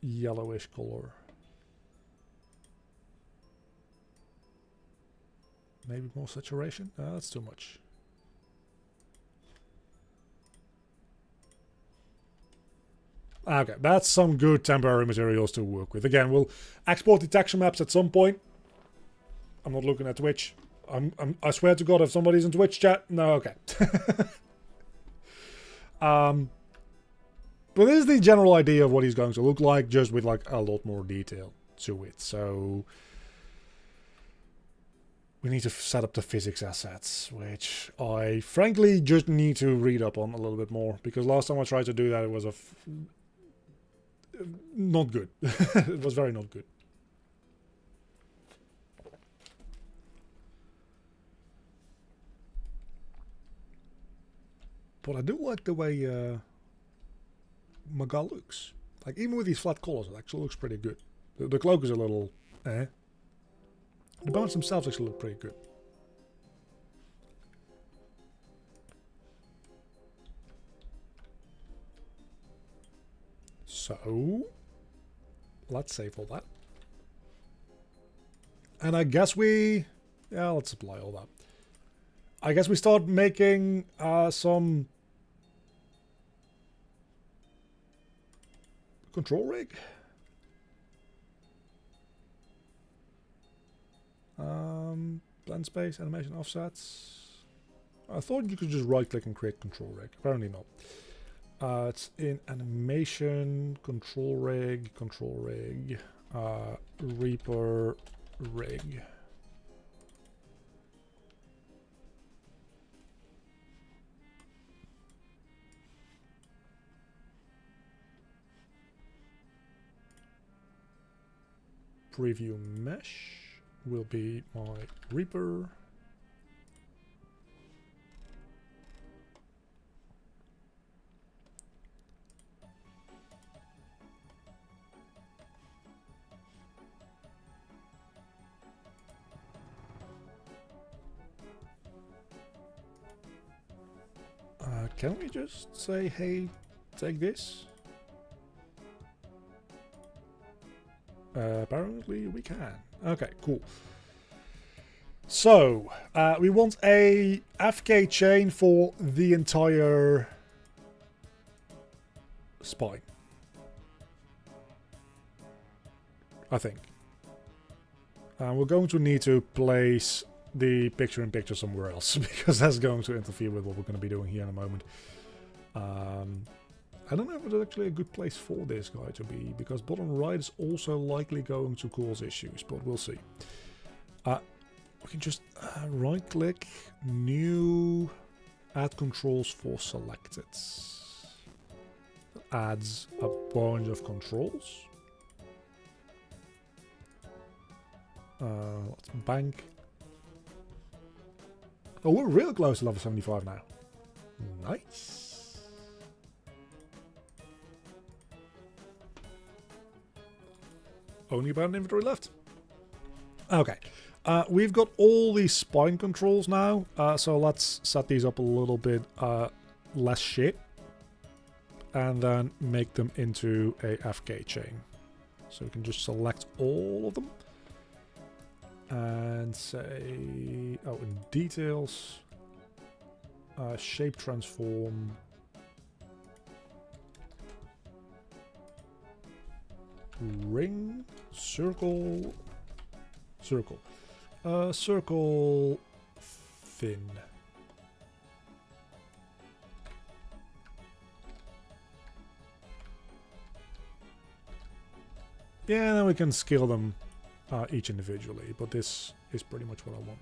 yellowish color. Maybe more saturation? That's too much. Okay, that's some good temporary materials to work with. Again, we'll export the texture maps at some point. I'm not looking at Twitch. I swear to God, if somebody's in Twitch chat, no, okay. But this is the general idea of what he's going to look like, just with like a lot more detail to it. So we need to set up the physics assets, which I frankly just need to read up on a little bit more, because last time I tried to do that, it was not good. It was very not good. But I do like the way my guy looks. Like, even with these flat collars, it actually looks pretty good. The cloak is a little eh. The bones themselves actually look pretty good. So, let's save all that. And I guess we... yeah, let's apply all that. I guess we start making some... control rig? Blend space, animation offsets. I thought you could just right click and create control rig. Apparently not. It's in animation, control rig, Reaper rig. Preview mesh will be my Reaper. Can we just say, hey, take this? Apparently we can. Okay, cool. So, we want a FK chain for the entire spine. I think. We're going to need to place the picture-in-picture somewhere else, because that's going to interfere with what we're going to be doing here in a moment. I don't know if it's actually a good place for this guy to be, because bottom right is also likely going to cause issues, but we'll see. We can just right-click, new, add controls for selected. That adds a bunch of controls. Let's bank. Oh, we're real close to level 75 now. Nice. Only about an inventory left. Okay. We've got all these spine controls now, so let's set these up a little bit less shit. And then make them into a FK chain. So we can just select all of them. And say, oh, in details, shape transform, ring, circle, circle, circle, fin. Yeah, and then we can scale them each individually, but this is pretty much what I want.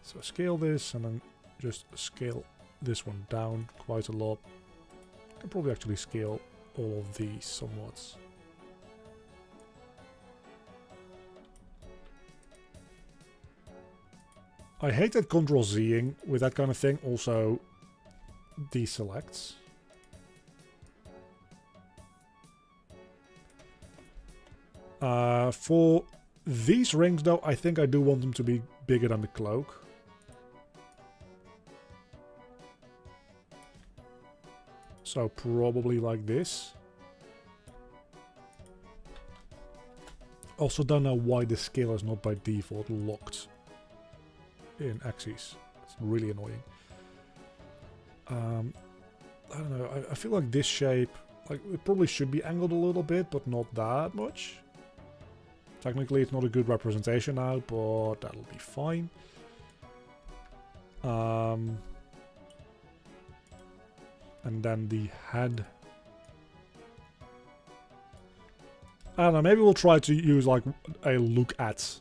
So scale this and then just scale this one down quite a lot. I can probably actually scale all of these somewhat. I hate that Ctrl-Zing with that kind of thing also deselects. For these rings, though, I think I do want them to be bigger than the cloak. So probably like this. Also don't know why the scale is not by default locked in axes. It's really annoying. I don't know, I feel like this shape, like it probably should be angled a little bit, but not that much. Technically, it's not a good representation now, but that'll be fine. And then the head. I don't know, maybe we'll try to use like a look at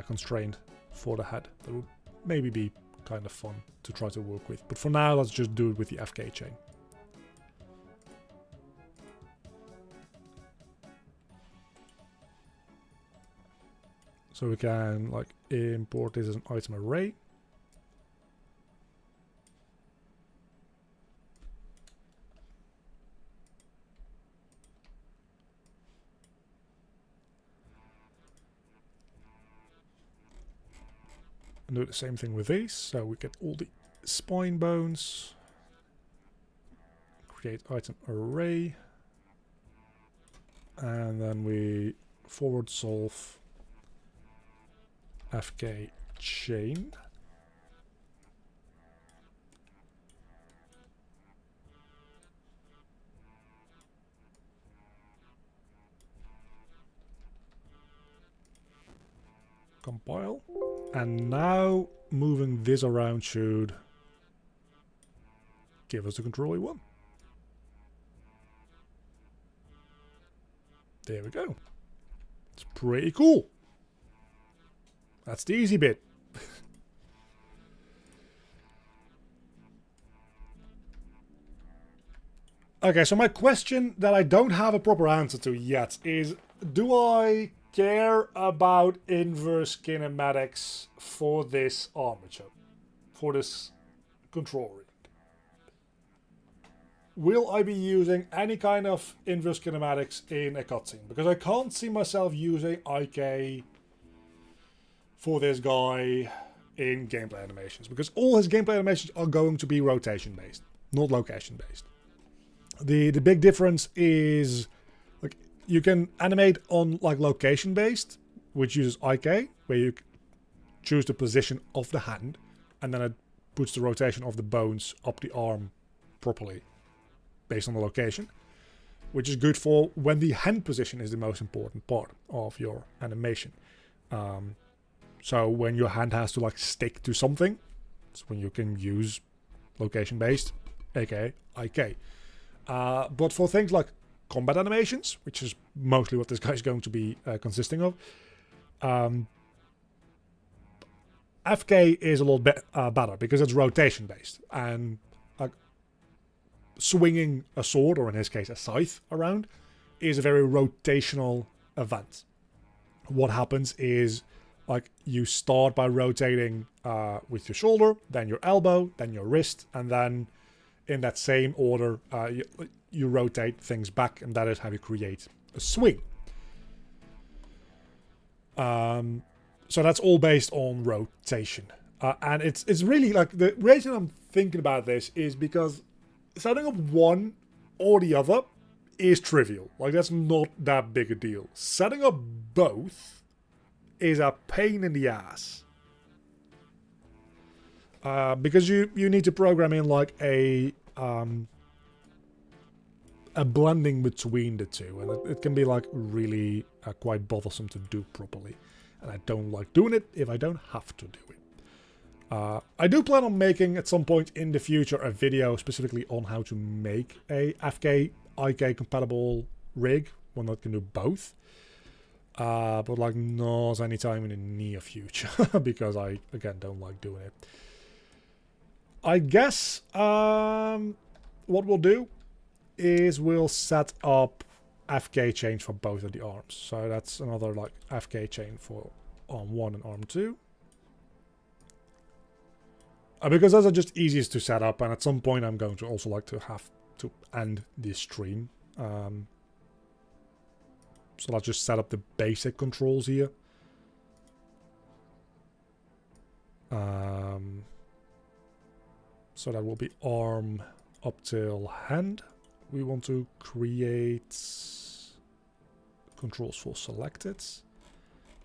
constraint for the head. That would maybe be kind of fun to try to work with. But for now, let's just do it with the FK chain. So we can like import this as an item array. And do the same thing with these. So we get all the spine bones. Create item array. And then we forward solve FK chain. Compile. And now moving this around should give us the control we want. There we go. It's pretty cool. That's the easy bit. Okay, so my question that I don't have a proper answer to yet is, do I care about inverse kinematics for this armature, for this control rig? Will I be using any kind of inverse kinematics in a cutscene? Because I can't see myself using IK for this guy in gameplay animations, because all his gameplay animations are going to be rotation based, not location based. The big difference is, like, you can animate on like location based, which uses IK, where you choose the position of the hand, and then it puts the rotation of the bones up the arm properly based on the location, which is good for when the hand position is the most important part of your animation. So when your hand has to like stick to something, it's when you can use location based, aka IK. But for things like combat animations, which is mostly what this guy is going to be consisting of, FK is a little bit better because it's rotation based, and like swinging a sword, or in his case a scythe, around is a very rotational event. What happens is, like, you start by rotating with your shoulder, then your elbow, then your wrist, and then in that same order you rotate things back, and that is how you create a swing. So that's all based on rotation. And it's really, like, the reason I'm thinking about this is because setting up one or the other is trivial. Like, that's not that big a deal. Setting up both is a pain in the ass. Because you need to program in like a blending between the two, and it can be like really quite bothersome to do properly. And I don't like doing it if I don't have to do it. I do plan on making at some point in the future a video specifically on how to make a FK IK compatible rig, one that can do both. But like not anytime in the near future, because I again don't like doing it. I guess what we'll do is we'll set up FK chains for both of the arms. So that's another like FK chain for arm 1 and arm 2. Because those are just easiest to set up, and at some point I'm going to also like to have to end this stream. So let's just set up the basic controls here. So that will be arm up till hand. We want to create controls for selected.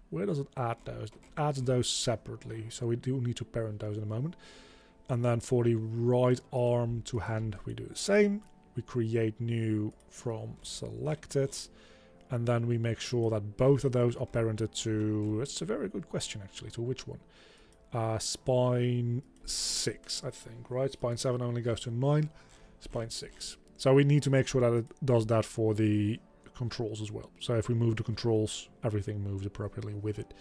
Where does it add those? It adds those separately, so we do need to parent those in a moment. And then for the right arm to hand, we do the same. We create new from selected. And then we make sure that both of those are parented to... It's a very good question, actually. To which one? Spine 6, I think, right? Spine 7 only goes to 9, spine 6. So we need to make sure that it does that for the controls as well. So if we move the controls, everything moves appropriately with it.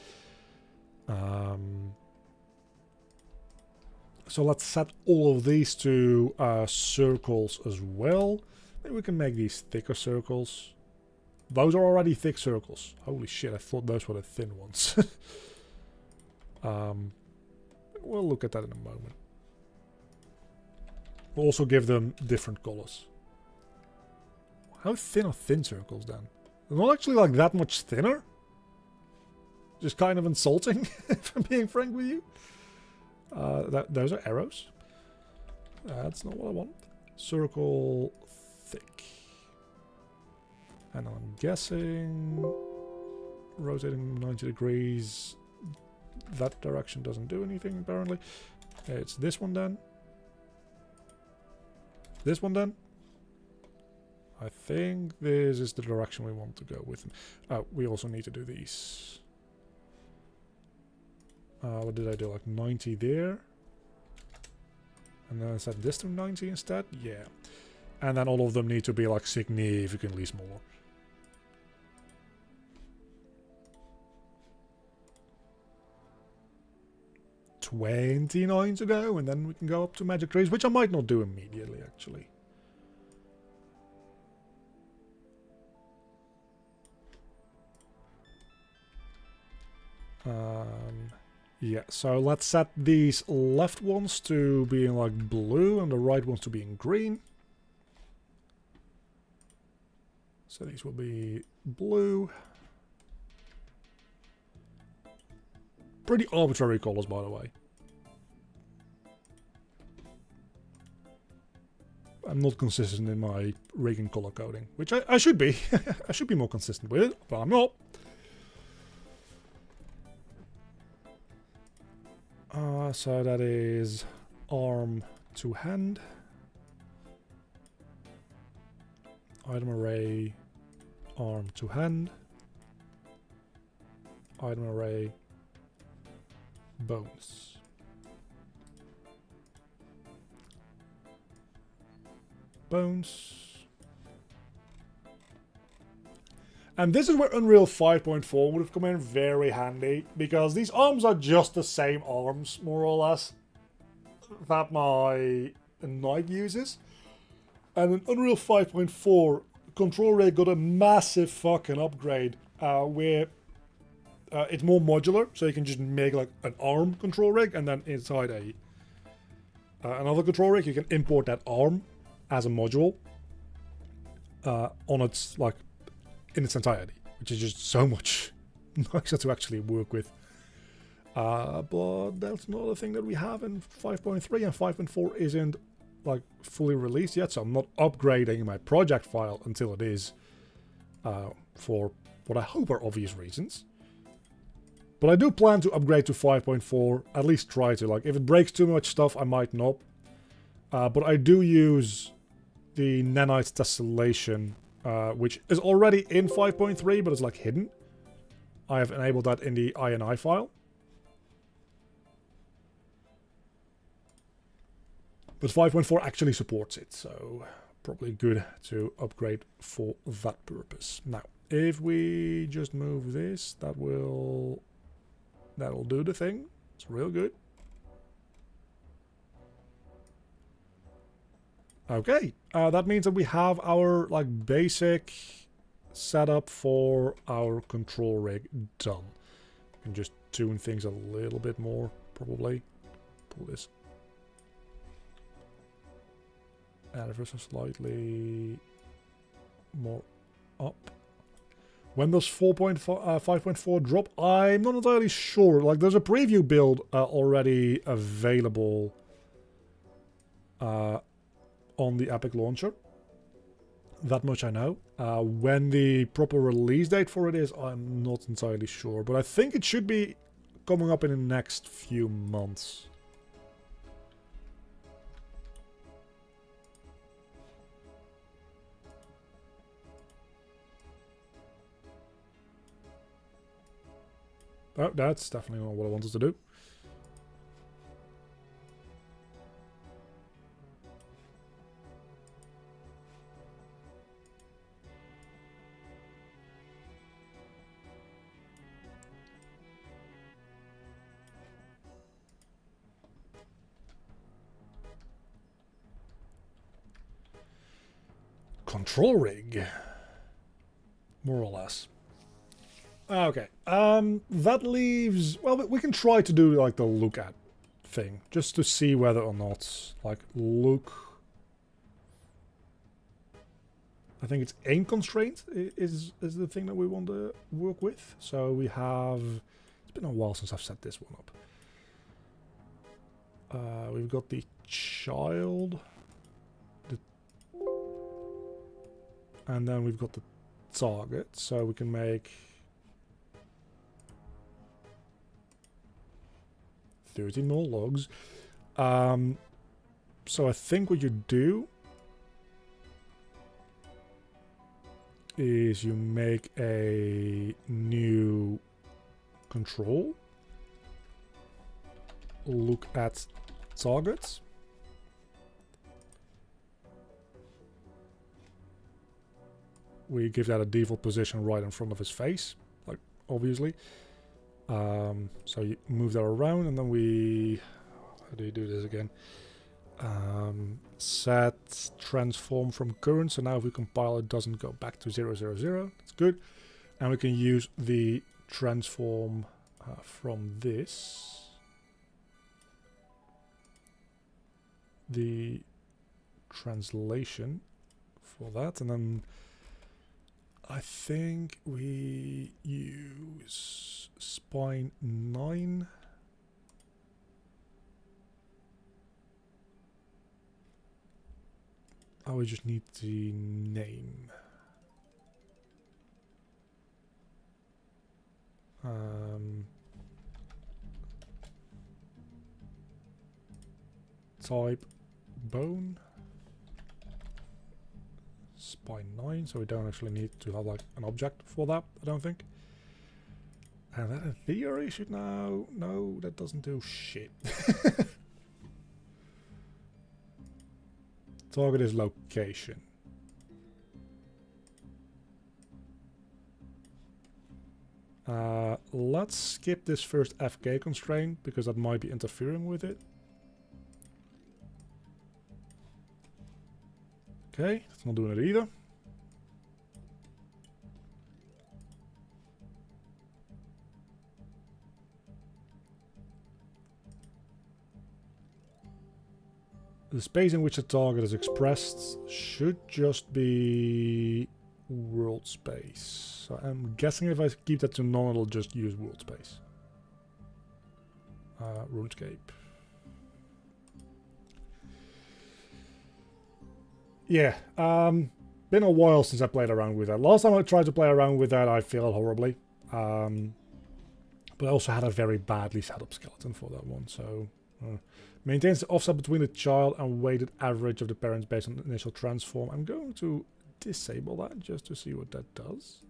So let's set all of these to circles as well. Maybe we can make these thicker circles. Those are already thick circles. Holy shit, I thought those were the thin ones. We'll look at that in a moment. We'll also give them different colors. How thin are thin circles then? They're not actually like that much thinner. Just kind of insulting, if I'm being frank with you. Those are arrows. That's not what I want. Circle thick. And I'm guessing rotating 90 degrees. That direction doesn't do anything apparently. It's this one then. This one then. I think this is the direction we want to go with. Oh, we also need to do these. What did I do? Like 90 there. And then I set this to 90 instead? Yeah. And then all of them need to be like significantly smaller. $29 to go, and then we can go up to magic trees, which I might not do immediately, actually. Yeah, so let's set these left ones to being like blue and the right ones to being green. So these will be blue. Pretty arbitrary colors, by the way. I'm not consistent in my rigging color coding, which I should be. I should be more consistent with it, but I'm not. So that is arm to hand. Item array, arm to hand. Item array, bones. Bones. And this is where Unreal 5.4 would have come in very handy, because these arms are just the same arms, more or less, that my knight uses. And in Unreal 5.4, Control Rig got a massive fucking upgrade, where it's more modular, so you can just make like an arm control rig, and then inside another control rig, you can import that arm as a module on its like in its entirety, which is just so much nicer to actually work with. But that's not a thing that we have in 5.3, and 5.4 isn't like fully released yet, so I'm not upgrading my project file until it is, for what I hope are obvious reasons. But I do plan to upgrade to 5.4, at least try to. Like, if it breaks too much stuff, I might not. But I do use the Nanite Tessellation, which is already in 5.3, but it's like hidden. I have enabled that in the INI file. But 5.4 actually supports it, so probably good to upgrade for that purpose. Now, if we just move this, that'll do the thing. It's real good. Okay, that means that we have our like basic setup for our control rig done. We can just tune things a little bit more, probably. Pull this. Add it slightly more up. When does 5.4 drop? I'm not entirely sure. Like, there's a preview build already available on the Epic Launcher. That much I know. When the proper release date for it is, I'm not entirely sure. But I think it should be coming up in the next few months. Oh, that's definitely not what I wanted to do. control rig. More or less. Okay. That leaves... Well, we can try to do like the look at thing. Just to see whether or not... Like, look... I think it's aim constraint is the thing that we want to work with. So we have... It's been a while since I've set this one up. We've got the child. And then we've got the target. So we can make... 13 more logs. So I think what you do is you make a new control. Look at targets. We give that a default position right in front of his face, like obviously. So you move that around and then we... How do you do this again? Set transform from current. So now if we compile it doesn't go back to 000. That's good. And we can use the transform from this. The translation for that. And then I think we use spine 9. Oh, we just need the name. Type bone. Spine 9, so we don't actually need to have like an object for that, I don't think. And that in theory should now... No, that doesn't do shit. Target is location. Let's skip this first FK constraint because that might be interfering with it. Okay, that's not doing it either. The space in which the target is expressed should just be world space. So I'm guessing if I keep that to none, it'll just use world space. RuneScape. Yeah, been a while since I played around with that. Last time I tried to play around with that, I failed horribly. But I also had a very badly set up skeleton for that one, so... maintains the offset between the child and weighted average of the parents based on the initial transform. I'm going to disable that just to see what that does.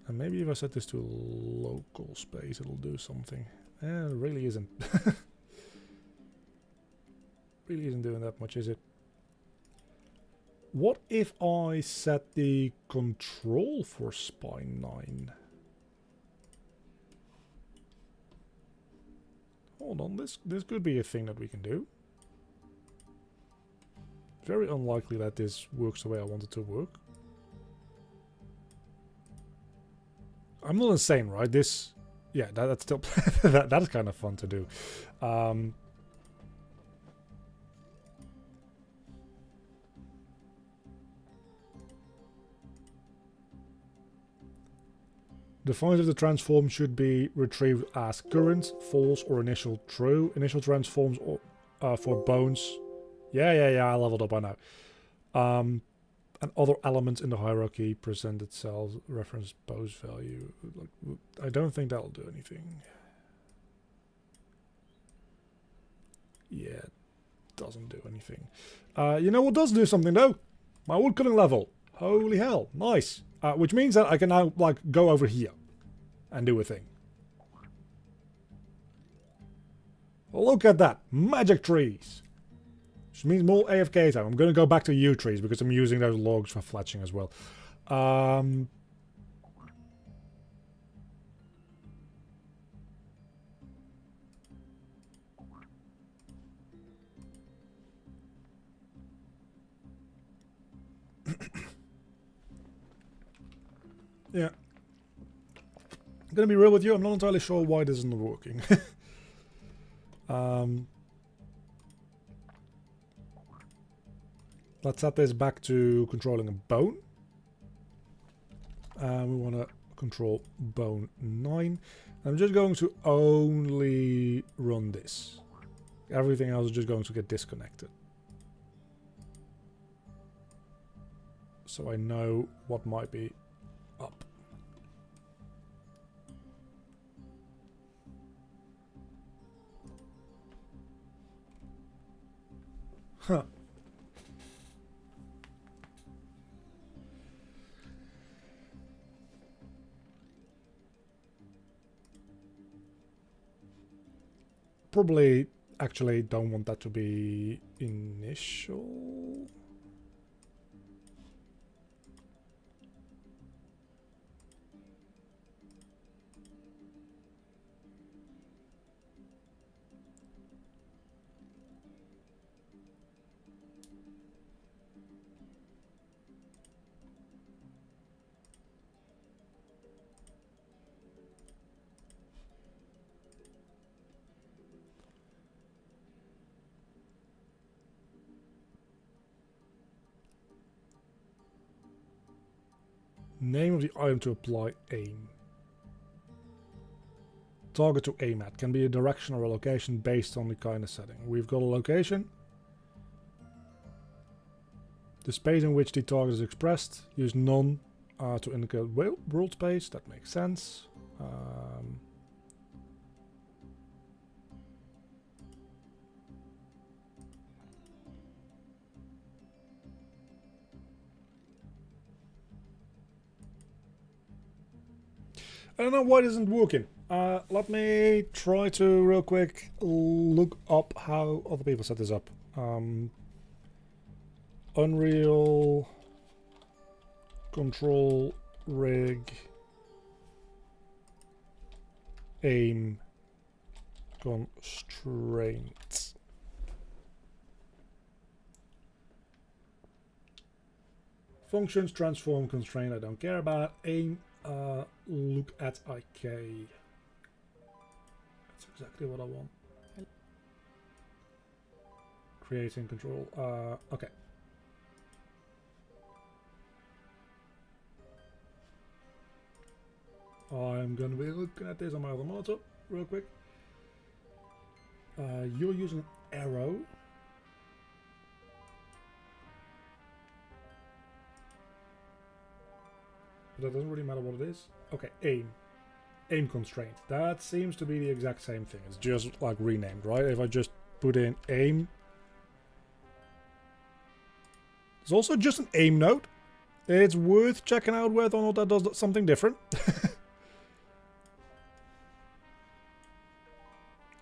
And maybe if I set this to local space, it'll do something. It really isn't. Really isn't doing that much, is it? What if I set the control for spine 9? Hold on, this could be a thing that we can do. Very unlikely that this works the way I want it to work. I'm not insane, right? This, yeah, that's still that's kind of fun to do. Defines if the transform should be retrieved as current, false, or initial true. Initial transforms for bones. Yeah, I leveled up by now. And other elements in the hierarchy present itself, reference pose value. I don't think that'll do anything. Yeah, it doesn't do anything. You know what does do something though? My woodcutting level. Holy hell, nice. Which means that I can now like go over here and do a thing. Look at that, magic trees. Which means more AFK time. I'm going to go back to yew trees because I'm using those logs for fletching as well. I'm gonna be real with you, I'm not entirely sure why this isn't working. Let's set this back to controlling a bone. We want to control bone 9. I'm just going to only run this. Everything else is just going to get disconnected. So I know what might be up. Huh. Probably actually don't want that to be initial. Name of the item to apply aim. Target to aim at can be a direction or a location based on the kind of setting. We've got a location. The space in which the target is expressed. Use none to indicate world space. That makes sense. I don't know why it isn't working. Let me try to real quick look up how other people set this up. Unreal control rig aim constraints. Functions, transform, constraint, I don't care about. Aim, look at IK. That's exactly what I want. Creating control, okay. I'm gonna be looking at this on my other monitor real quick. You're using an arrow. But that doesn't really matter what it is. Okay, aim. Aim constraint. That seems to be the exact same thing. It's just like renamed, right? If I just put in aim. There's also just an aim node. It's worth checking out whether or not that does something different.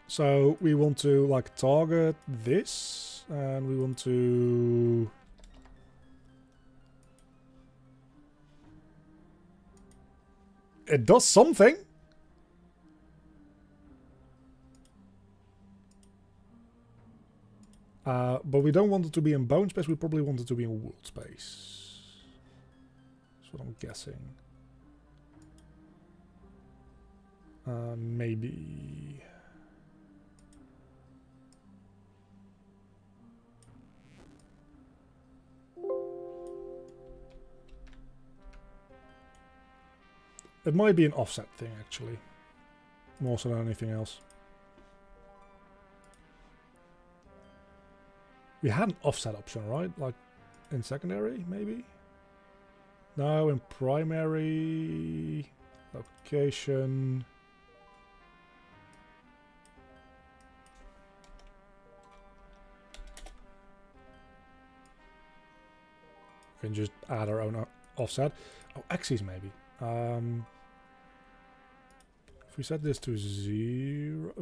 So we want to like target this and we want to it does something. But we don't want it to be in bone space, we probably want it to be in world space. That's what I'm guessing. Maybe. It might be an offset thing, actually. More so than anything else. We had an offset option, right? Like in secondary, maybe? No, in primary... Location... We can just add our own offset. Oh, axes maybe. If we set this to 0,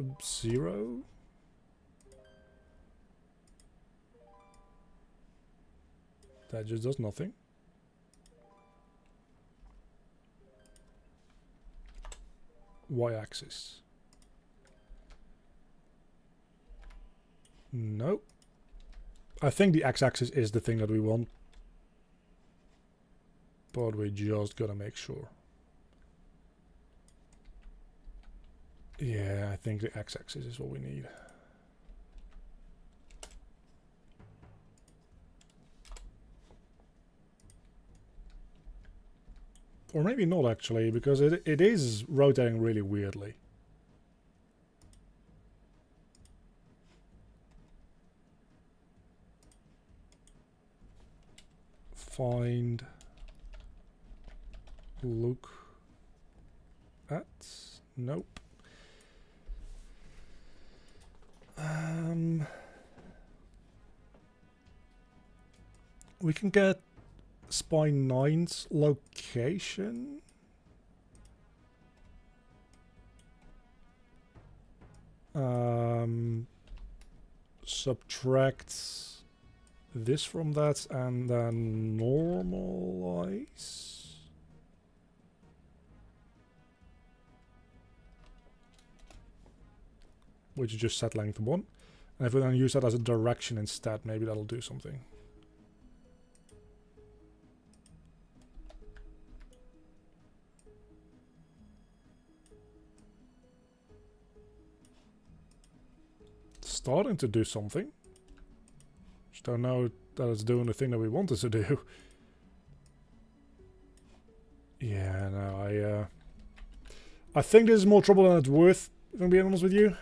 that just does nothing. Y-axis. Nope. I think the x-axis is the thing that we want. But we just gotta make sure. Yeah, I think the x-axis is what we need. Or maybe not actually, because it is rotating really weirdly. Find, look at, nope. We can get Spine 9's location. Subtract this from that and then normalize. Which is just set length 1. And if we then use that as a direction instead, maybe that'll do something. Starting to do something. Just don't know that it's doing the thing that we want it to do. Yeah, no, I think this is more trouble than it's worth, if I'm being honest with you.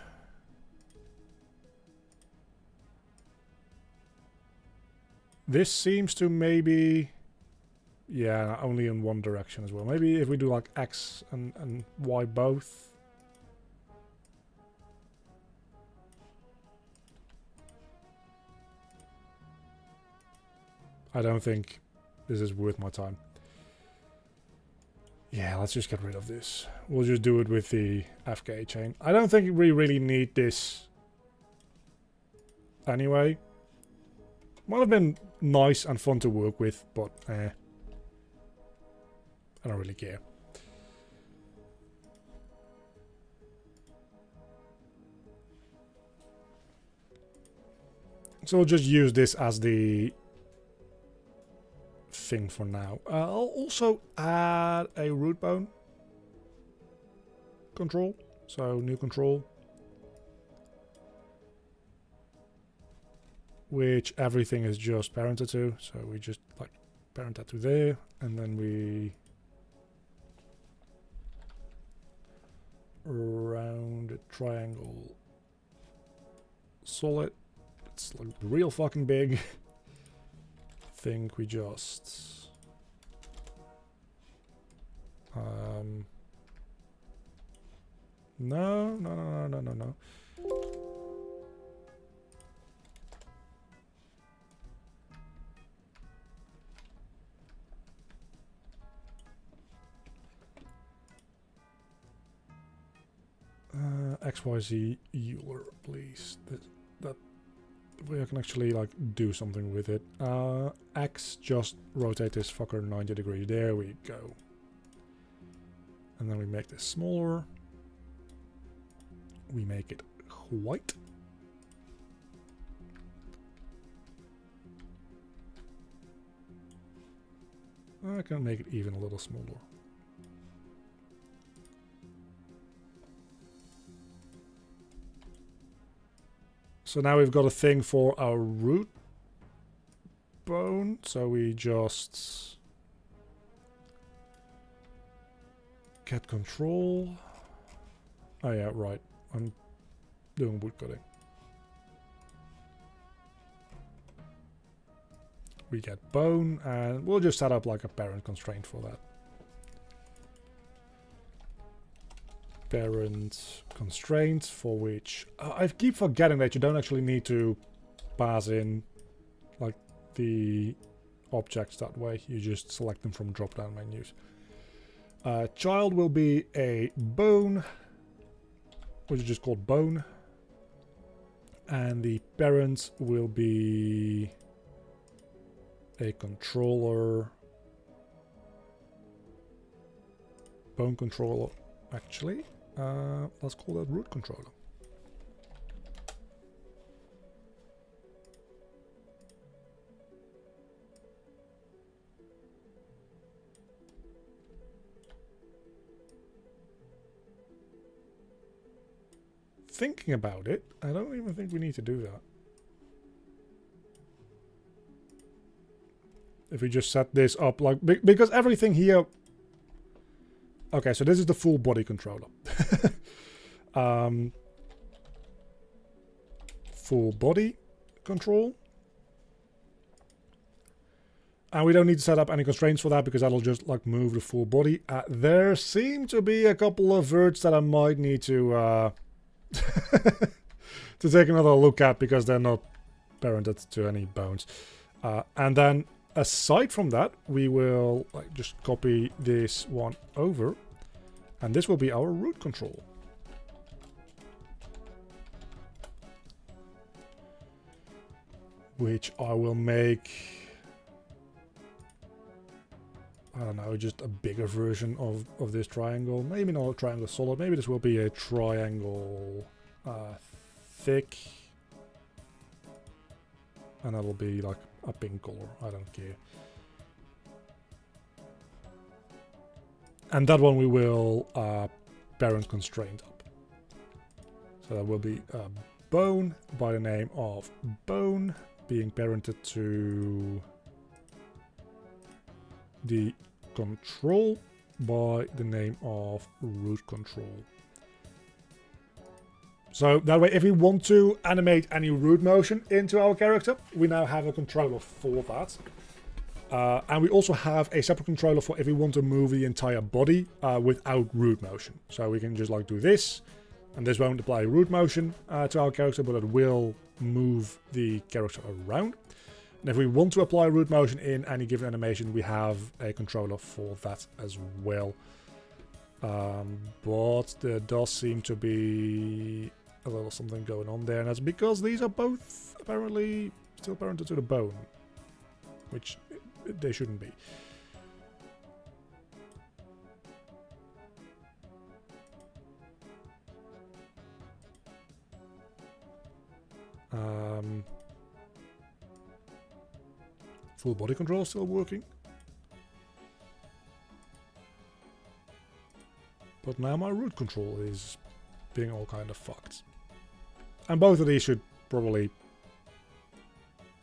This seems to maybe... Yeah, only in one direction as well. Maybe if we do like X and Y both. I don't think this is worth my time. Yeah, let's just get rid of this. We'll just do it with the FK chain. I don't think we really need this anyway. Might have been nice and fun to work with, but I don't really care. So we'll just use this as the thing for now. I'll also add a root bone control. So new control. Which everything is just parented to. So we just like parent that to there. And then we round triangle solid. It's like real fucking big. Think we just no. XYZ Euler, please. That way I can actually like do something with it. X, just rotate this fucker 90 degrees. There we go. And then we make this smaller. We make it white. I can make it even a little smaller. So now we've got a thing for our root bone. So we just get control. Oh yeah, right. I'm doing wood cutting. We get bone, and we'll just set up like a parent constraint for that. Parent constraint for which I keep forgetting that you don't actually need to pass in like the objects that way. You just select them from drop-down menus. Child will be a bone, which is just called bone, and the parent will be a controller, bone controller actually. Let's call that root controller. thinking about it, I don't even think we need to do that. If we just set this up like... Because everything here... Okay, so this is the full body controller. Full body control. And we don't need to set up any constraints for that because that'll just like move the full body. There seem to be a couple of verts that I might need to to take another look at because they're not parented to any bones. And then aside from that, we will like just copy this one over, and this will be our root control. Which I will make, I don't know, just a bigger version of this triangle. Maybe not a triangle solid, maybe this will be a triangle thick. And that'll be like a pink color, I don't care. And that one we will parent constraint up. So that will be a bone by the name of bone, being parented to the control by the name of root control. So that way, if we want to animate any root motion into our character, we now have a controller for that. And we also have a separate controller for if we want to move the entire body without root motion. So we can just like do this, and this won't apply root motion to our character, but it will move the character around. And if we want to apply root motion in any given animation, we have a controller for that as well. But there does seem to be a little something going on there, and that's because these are both apparently still parented to the bone, which they shouldn't be. Full body control still working. But now my root control is being all kind of fucked. And both of these should probably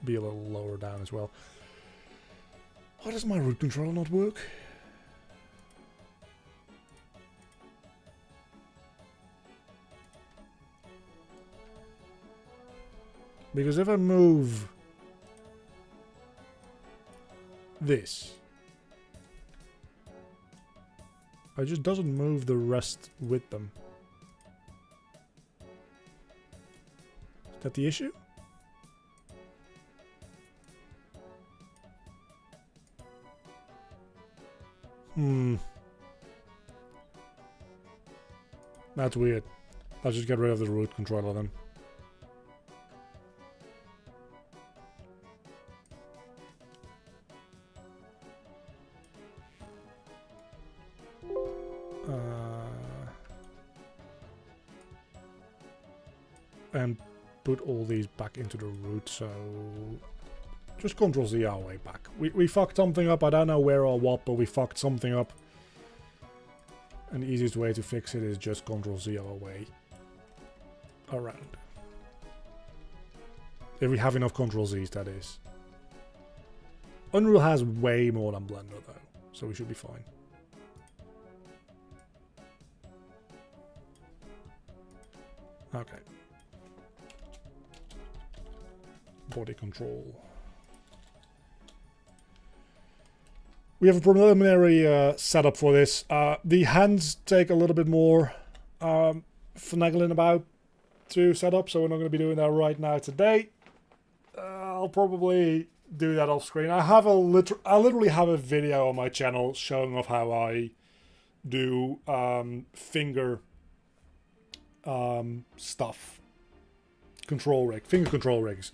be a little lower down as well. Why does my root control not work? Because if I move this, it just doesn't move the rest with them. Is that the issue? That's weird. I'll just get rid of the root controller then. And put all these back into the root, so just Ctrl Z our way back. We fucked something up, I don't know where or what, but we fucked something up. And the easiest way to fix it is just Ctrl Z our way around. If we have enough Ctrl Z's, that is. Unreal has way more than Blender though, so we should be fine. Okay. Body control. We have a preliminary setup for this. The hands take a little bit more finagling about to set up, so we're not going to be doing that right now today. I'll probably do that off screen. I literally have a video on my channel showing off how I do finger stuff. Finger control rigs.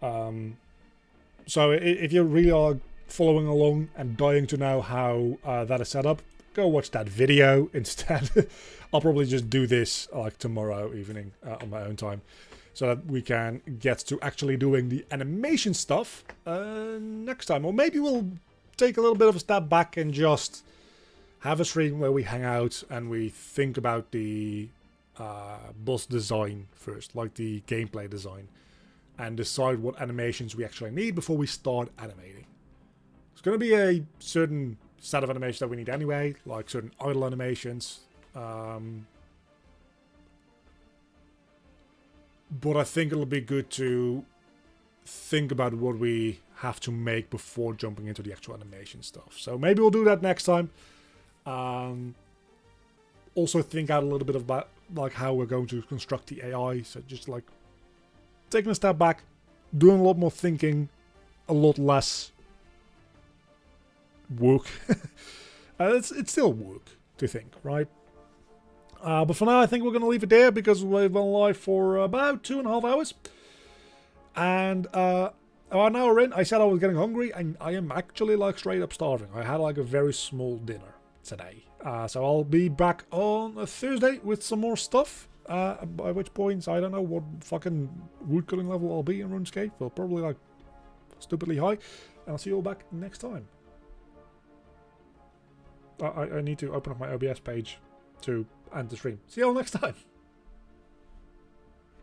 So if you really are following along and dying to know how that is set up, go watch that video instead. I'll probably just do this like tomorrow evening on my own time, so that we can get to actually doing the animation stuff next time. Or maybe we'll take a little bit of a step back and just have a stream where we hang out and we think about the boss design first, like the gameplay design, and decide what animations we actually need before we start animating. It's going to be a certain set of animations that we need anyway, like certain idle animations. But I think it'll be good to think about what we have to make before jumping into the actual animation stuff. So maybe we'll do that next time. Also think out a little bit about like how we're going to construct the AI. So just like taking a step back, doing a lot more thinking, a lot less work. It's still work to think, right? But for now, I think we're going to leave it there because we've been live for about 2.5 hours. And an hour in, I said I was getting hungry, and I am actually like straight up starving. I had like a very small dinner today. So I'll be back on a Thursday with some more stuff. By which point, I don't know what fucking wood cutting level I'll be in RuneScape. Well, probably like stupidly high. And I'll see you all back next time. I need to open up my OBS page to end the stream. See you all next time.